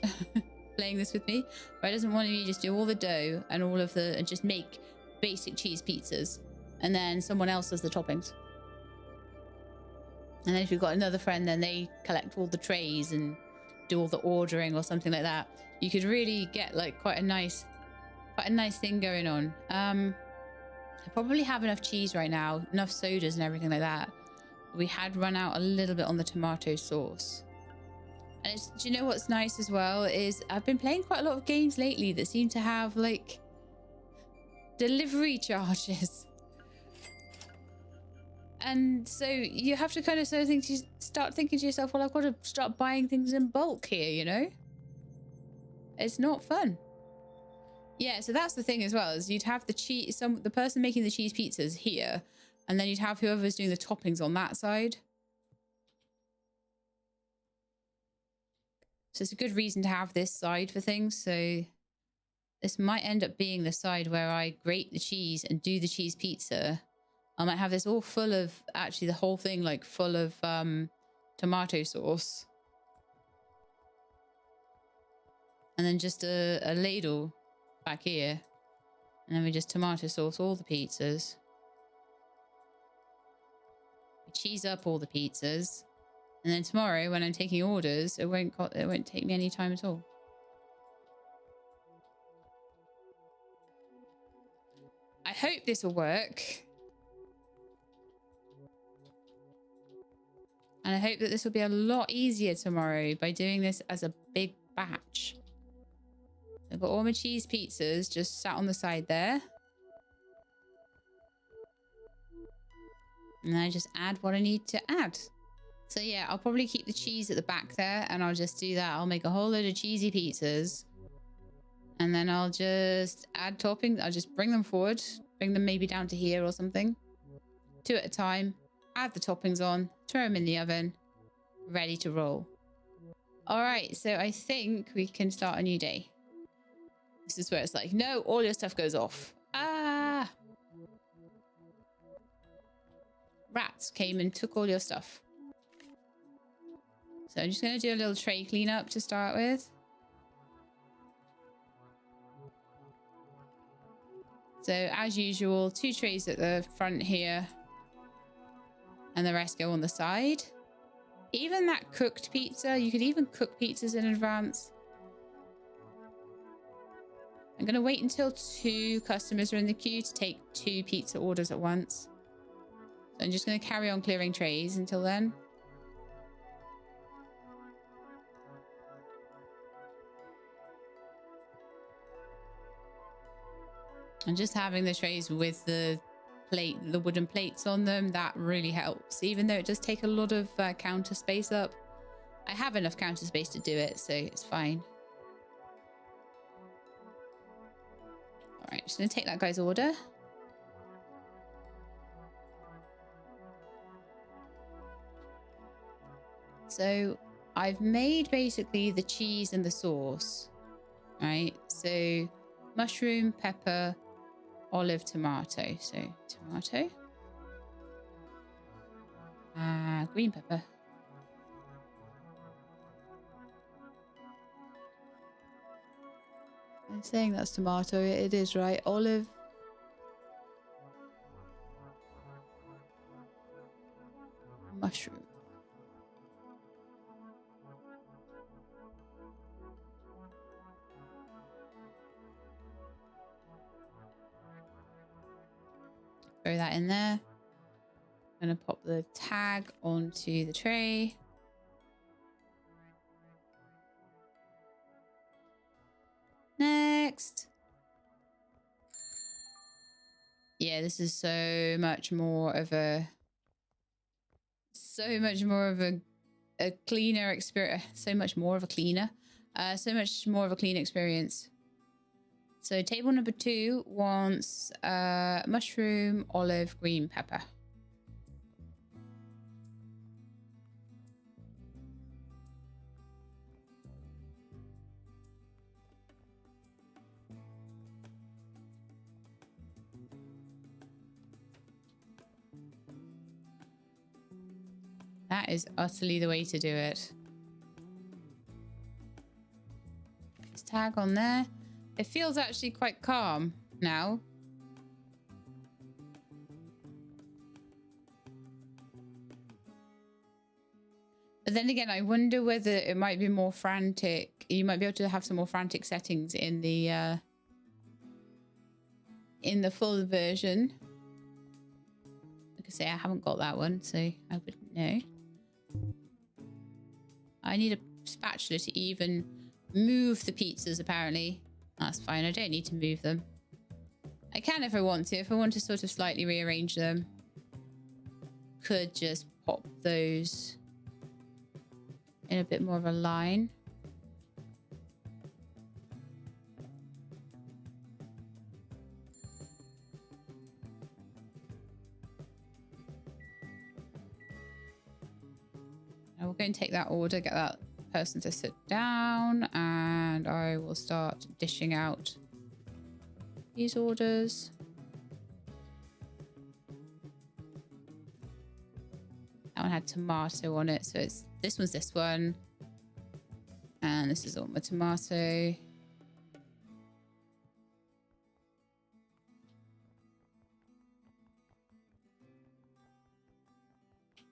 playing this with me, why doesn't one of you just do all the dough and all of the, and just make basic cheese pizzas, and then someone else does the toppings? And then if you've got another friend, then they collect all the trays and do all the ordering or something like that. You could really get like quite a nice thing going on. I probably have enough cheese right now, enough sodas and everything like that. We had run out a little bit on the tomato sauce. And do you know what's nice as well is I've been playing quite a lot of games lately that seem to have like delivery charges. And so you have to kind of start thinking to yourself, well, I've got to start buying things in bulk here, you know? It's not fun. Yeah, so that's the thing as well, is you'd have the person making the cheese pizzas here, and then you'd have whoever's doing the toppings on that side. So it's a good reason to have this side for things. So this might end up being the side where I grate the cheese and do the cheese pizza. I might have this all full of, actually the whole thing like full of tomato sauce. And then just a ladle back here. And then we just tomato sauce all the pizzas. We cheese up all the pizzas. And then tomorrow when I'm taking orders, it won't take me any time at all. I hope this will work. And I hope that this will be a lot easier tomorrow by doing this as a big batch. I've got all my cheese pizzas just sat on the side there. And I just add what I need to add. So yeah, I'll probably keep the cheese at the back there and I'll just do that. I'll make a whole load of cheesy pizzas. And then I'll just add toppings. I'll just bring them forward. Bring them maybe down to here or something. 2 at a time. Add the toppings on. Throw them in the oven. Ready to roll. All right, so I think we can start a new day. This is where it's like, no, all your stuff goes off. Ah! Rats came and took all your stuff. So I'm just going to do a little tray cleanup to start with. So as usual, 2 trays at the front here. And the rest go on the side. Even that cooked pizza, you could even cook pizzas in advance. I'm going to wait until 2 customers are in the queue to take 2 pizza orders at once. So I'm just going to carry on clearing trays until then. And just having the trays with the wooden plates on them, that really helps. Even though it does take a lot of counter space up, I have enough counter space to do it, so it's fine. All right, just gonna take that guy's order. So I've made basically the cheese and the sauce, right? So mushroom, pepper, olive, tomato. So tomato, green pepper, I'm saying that's tomato. It is right. Olive, mushroom. Throw that in there. I'm going to pop the tag onto the tray. Next. Yeah, this is so much more of a cleaner experience. So much more of a clean experience. So table number 2 wants mushroom, olive, green pepper. That is utterly the way to do it. This tag on there. It feels actually quite calm now. But then again, I wonder whether it might be more frantic. You might be able to have some more frantic settings in the full version. Like I say, I haven't got that one, so I wouldn't know. I need a spatula to even move the pizzas, apparently. That's fine. I don't need to move them. I can if I want to. If I want to sort of slightly rearrange them, could just pop those in a bit more of a line. I will go and take that order, get that person to sit down, and I will start dishing out these orders. That one had tomato on it, so this one's this one, and this is all my tomato.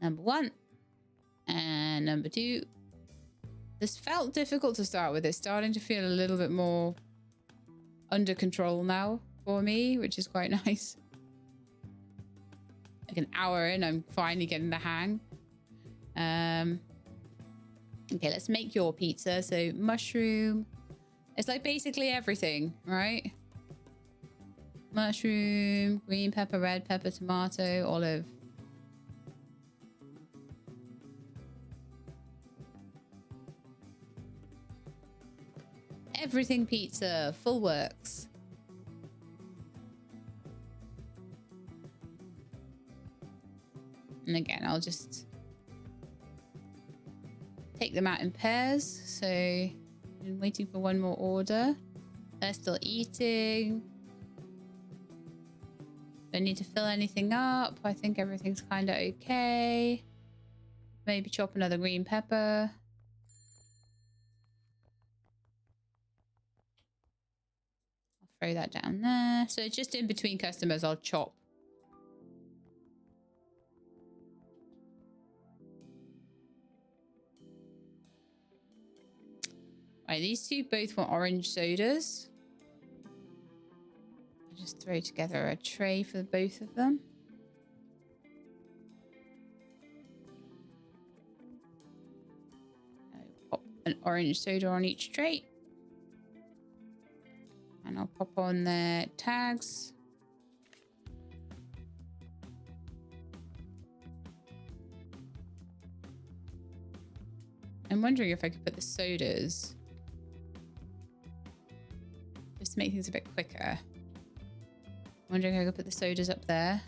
Number 1 and number 2. This felt difficult to start with. It's starting to feel a little bit more under control now for me, which is quite nice. Like an hour in, I'm finally getting the hang. Okay, let's make your pizza. So mushroom. It's like basically everything, right? Mushroom, green pepper, red pepper, tomato, olive. Everything pizza, full works. And again, I'll just take them out in pairs. So I'm waiting for one more order. They're still eating. Don't need to fill anything up. I think everything's kind of okay. Maybe chop another green pepper. I'll throw that down there. So just in between customers, I'll chop. Right, these two both want orange sodas. I'll just throw together a tray for both of them. I'll pop an orange soda on each tray. And I'll pop on their tags. I'm wondering if I could put the sodas just to make things a bit quicker. I'm wondering if I could put the sodas up there.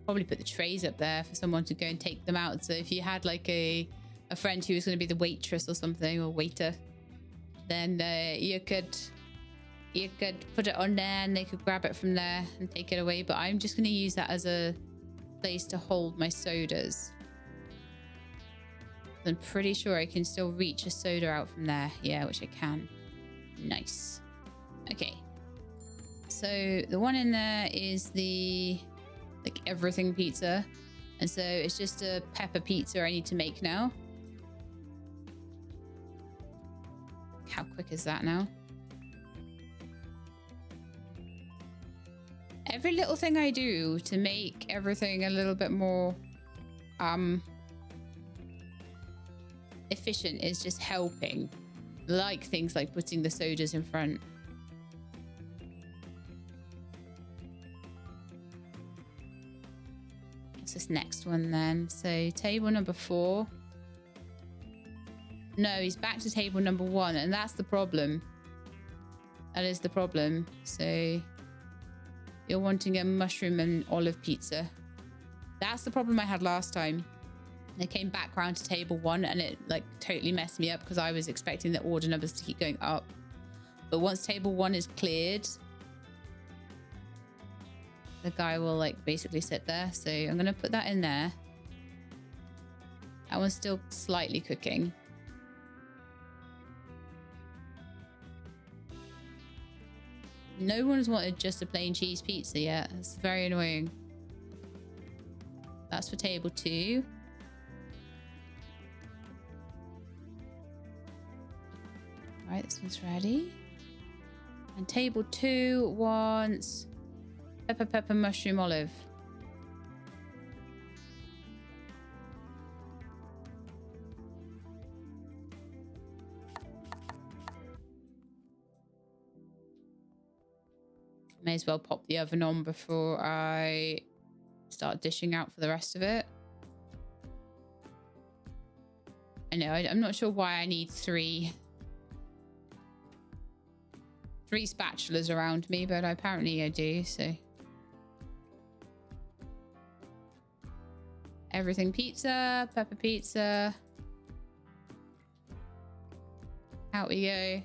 Probably put the trays up there for someone to go and take them out. So if you had like a friend who was going to be the waitress or something, or waiter, then you could put it on there and they could grab it from there and take it away. But I'm just going to use that as a place to hold my sodas. I'm pretty sure I can still reach a soda out from there. Yeah, which I can. Nice. Okay. So the one in there is the like everything pizza. And so it's just a pepper pizza I need to make now. How quick is that now? Every little thing I do to make everything a little bit more efficient is just helping. Like things like putting the sodas in front. What's this next one then? So table number 4. No, he's back to table number 1, and that's the problem. That is the problem. So you're wanting a mushroom and olive pizza. That's the problem I had last time. I came back round to table 1 and it like totally messed me up because I was expecting the order numbers to keep going up. But once table 1 is cleared, the guy will like basically sit there. So I'm going to put that in there. That one's still slightly cooking. No one's wanted just a plain cheese pizza yet. That's very annoying. That's for table 2. All right, this one's ready. And table 2 wants pepper, mushroom, olive. May as well pop the oven on before I start dishing out for the rest of it. I know, I'm not sure why I need 3 spatulas around me, but apparently I do, so. Everything pizza, pepper pizza. Out we go.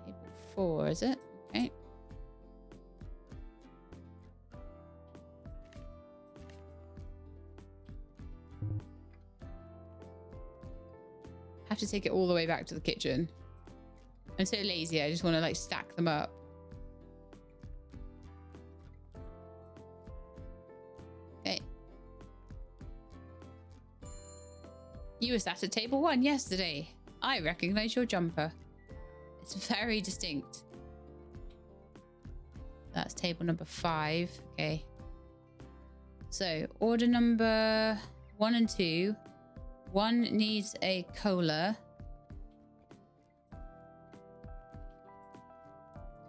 Table 4, is it? Okay. Have to take it all the way back to the kitchen. I I'm so lazy. I just want to like stack them up. Okay. You were sat at table 1 yesterday. I recognize your jumper. It's very distinct. That's table number 5. Okay. So order number 1 and 2. 1 needs a cola.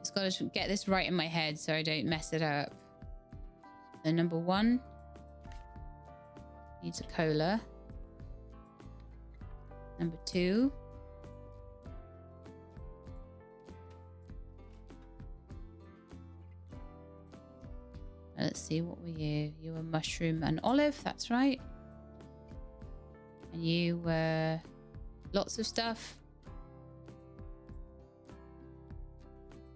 Just got to get this right in my head so I don't mess it up. So number 1 needs a cola. Number 2. Let's see, what were you? You were mushroom and olive, that's right. And you were lots of stuff.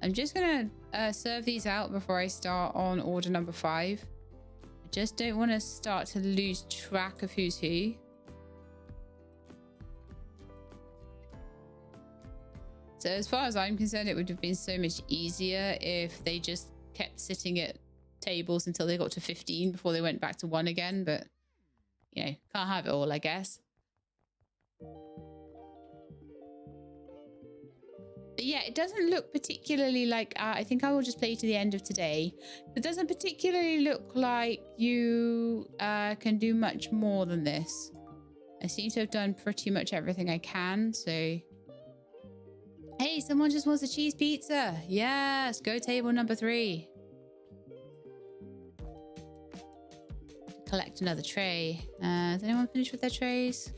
I'm just gonna serve these out before I start on order number 5. I just don't want to start to lose track of who's who. So as far as I'm concerned, it would have been so much easier if they just kept sitting at tables until they got to 15 before they went back to 1 again. But, you know, can't have it all, I guess. But yeah, it doesn't look particularly like... I think I will just play to the end of today. It doesn't particularly look like you can do much more than this. I seem to have done pretty much everything I can, so... Hey, someone just wants a cheese pizza. Yes, go table number 3. Collect another tray. Has anyone finished with their trays?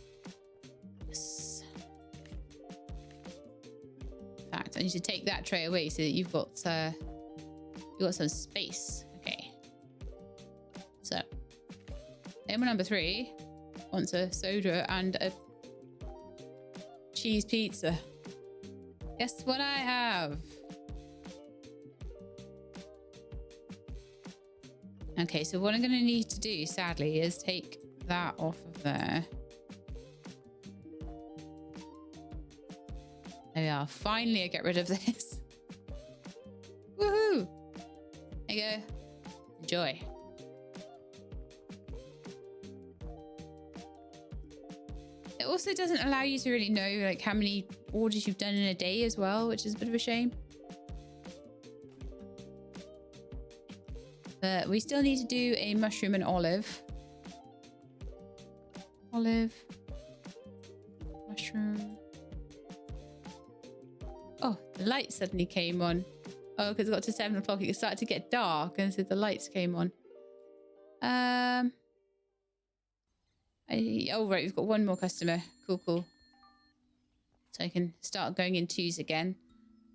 Yes. In fact, I need to take that tray away so that you've got some space. Okay. So, table number 3 wants a soda and a cheese pizza. Guess what I have? Okay, so what I'm going to need to do, sadly, is take that off of there. There we are. Finally, I get rid of this. Woohoo! There you go. Enjoy. It also doesn't allow you to really know like how many orders you've done in a day as well, which is a bit of a shame. But we still need to do a mushroom and olive. Olive. Mushroom. Oh, the light suddenly came on. Oh, because it got to 7 o'clock. It started to get dark and so the lights came on. Oh, right. We've got one more customer. Cool, cool. So I can start going in 2s again.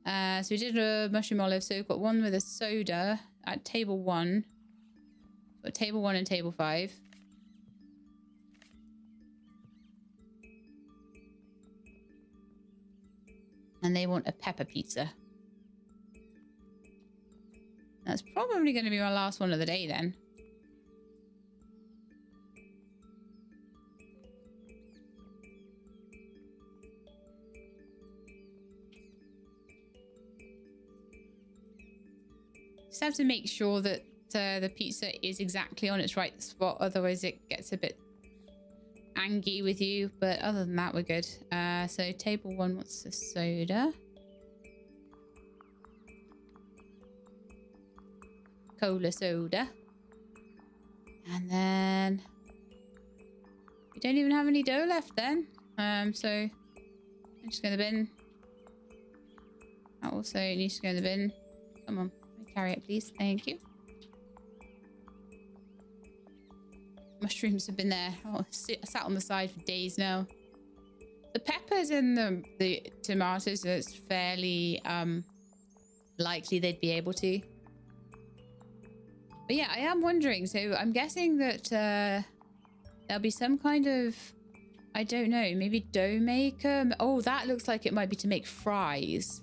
So we did a mushroom olive. So we've got one with a soda at table 1. Got table 1 and table 5. And they want a pepper pizza. That's probably going to be my last one of the day then. Just have to make sure that the pizza is exactly on its right spot, otherwise it gets a bit angry with you. But other than that, we're good. So table 1 wants the soda. Cola soda. And then we don't even have any dough left then. So I'm just going to bin. That also needs to go in the bin. Come on. Carry it, please. Thank you. Mushrooms have been there. Oh, sat on the side for days now. The peppers and the tomatoes, it's fairly likely they'd be able to. But yeah, I am wondering. So I'm guessing that there'll be some kind of, I don't know, maybe dough maker. Oh, that looks like it might be to make fries.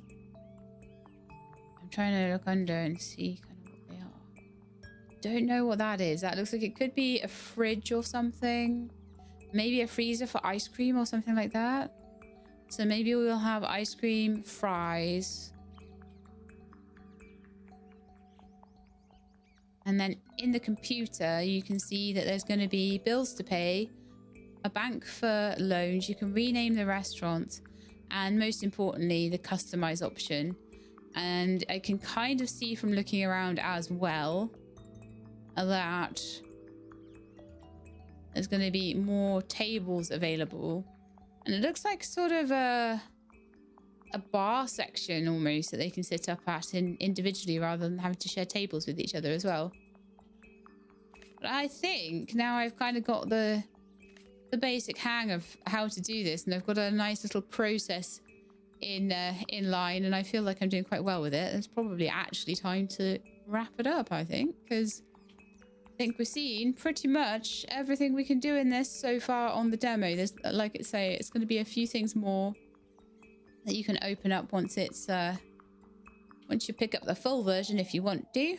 Trying to look under and see kind of what they are. Don't know what that is. That looks like it could be a fridge or something. Maybe a freezer for ice cream or something like that. So maybe we'll have ice cream, fries. And then in the computer, you can see that there's going to be bills to pay, a bank for loans. You can rename the restaurant, and most importantly, the customize option. And I can kind of see from looking around as well that there's going to be more tables available. And it looks like sort of a bar section almost that they can sit up at individually rather than having to share tables with each other as well. But I think now I've kind of got the basic hang of how to do this, and I've got a nice little process in line, and I feel like I'm doing quite well with it. It's probably actually time to wrap it up, I think, because I think we've seen pretty much everything we can do in this so far on the demo. There's, like I say, it's going to be a few things more that you can open up once it's once you pick up the full version if you want to.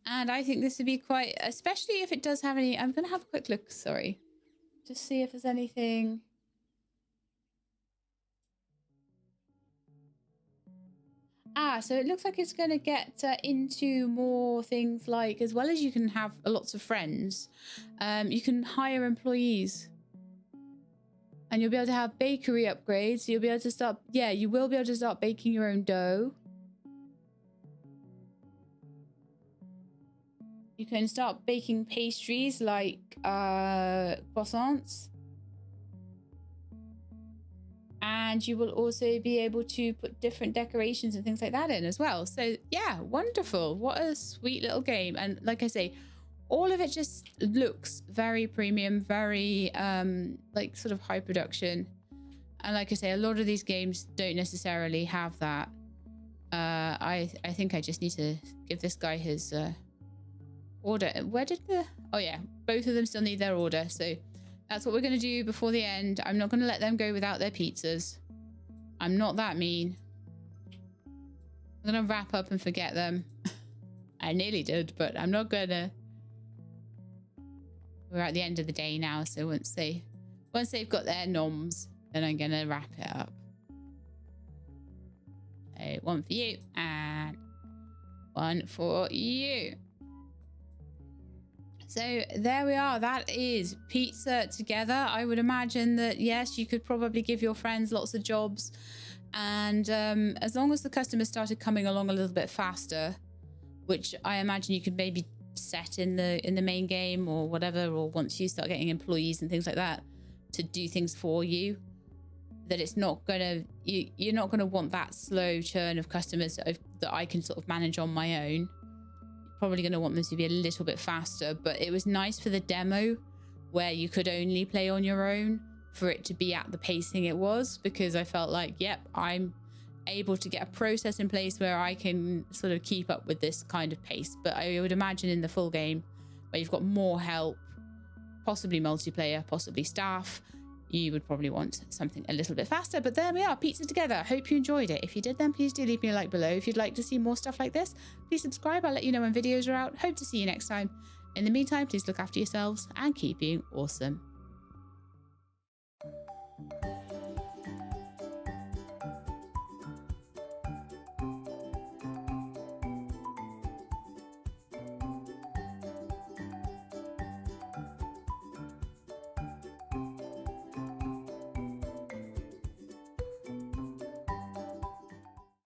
And I think this would be quite, especially if it does have any. I'm going to have a quick look, sorry, just see if there's anything. So it looks like it's going to get into more things like, as well as you can have lots of friends, you can hire employees. And you'll be able to have bakery upgrades. So you'll be able to start, yeah, you will be able to start baking your own dough. You can start baking pastries like croissants. And you will also be able to put different decorations and things like that in as well. So yeah, wonderful. What a sweet little game. And like I say, all of it just looks very premium, very like sort of high production. And like I say, a lot of these games don't necessarily have that. I think I just need to give this guy his order. Where did the... Oh yeah, both of them still need their order. So that's what we're going to do before the end. I'm not going to let them go without their pizzas. I'm not that mean. I'm going to wrap up and forget them. I nearly did, but I'm not going to. We're at the end of the day now, so once they've got their noms, then I'm going to wrap it up. So one for you and one for you. So there we are. That is Pizza Together. I would imagine that, yes, you could probably give your friends lots of jobs. And as long as the customers started coming along a little bit faster, which I imagine you could maybe set in the main game or whatever, or once you start getting employees and things like that to do things for you, that it's not going to, you're not going to want that slow churn of customers that I can sort of manage on my own. Probably going to want them to be a little bit faster, but it was nice for the demo where you could only play on your own for it to be at the pacing it was, because I felt like, yep, I'm able to get a process in place where I can sort of keep up with this kind of pace. But I would imagine in the full game where you've got more help, possibly multiplayer, possibly staff, you would probably want something a little bit faster. But there we are, Pizza Together. Hope you enjoyed it. If you did, then please do leave me a like below. If you'd like to see more stuff like this, please subscribe. I'll let you know when videos are out. Hope to see you next time. In the meantime, please look after yourselves and keep being awesome.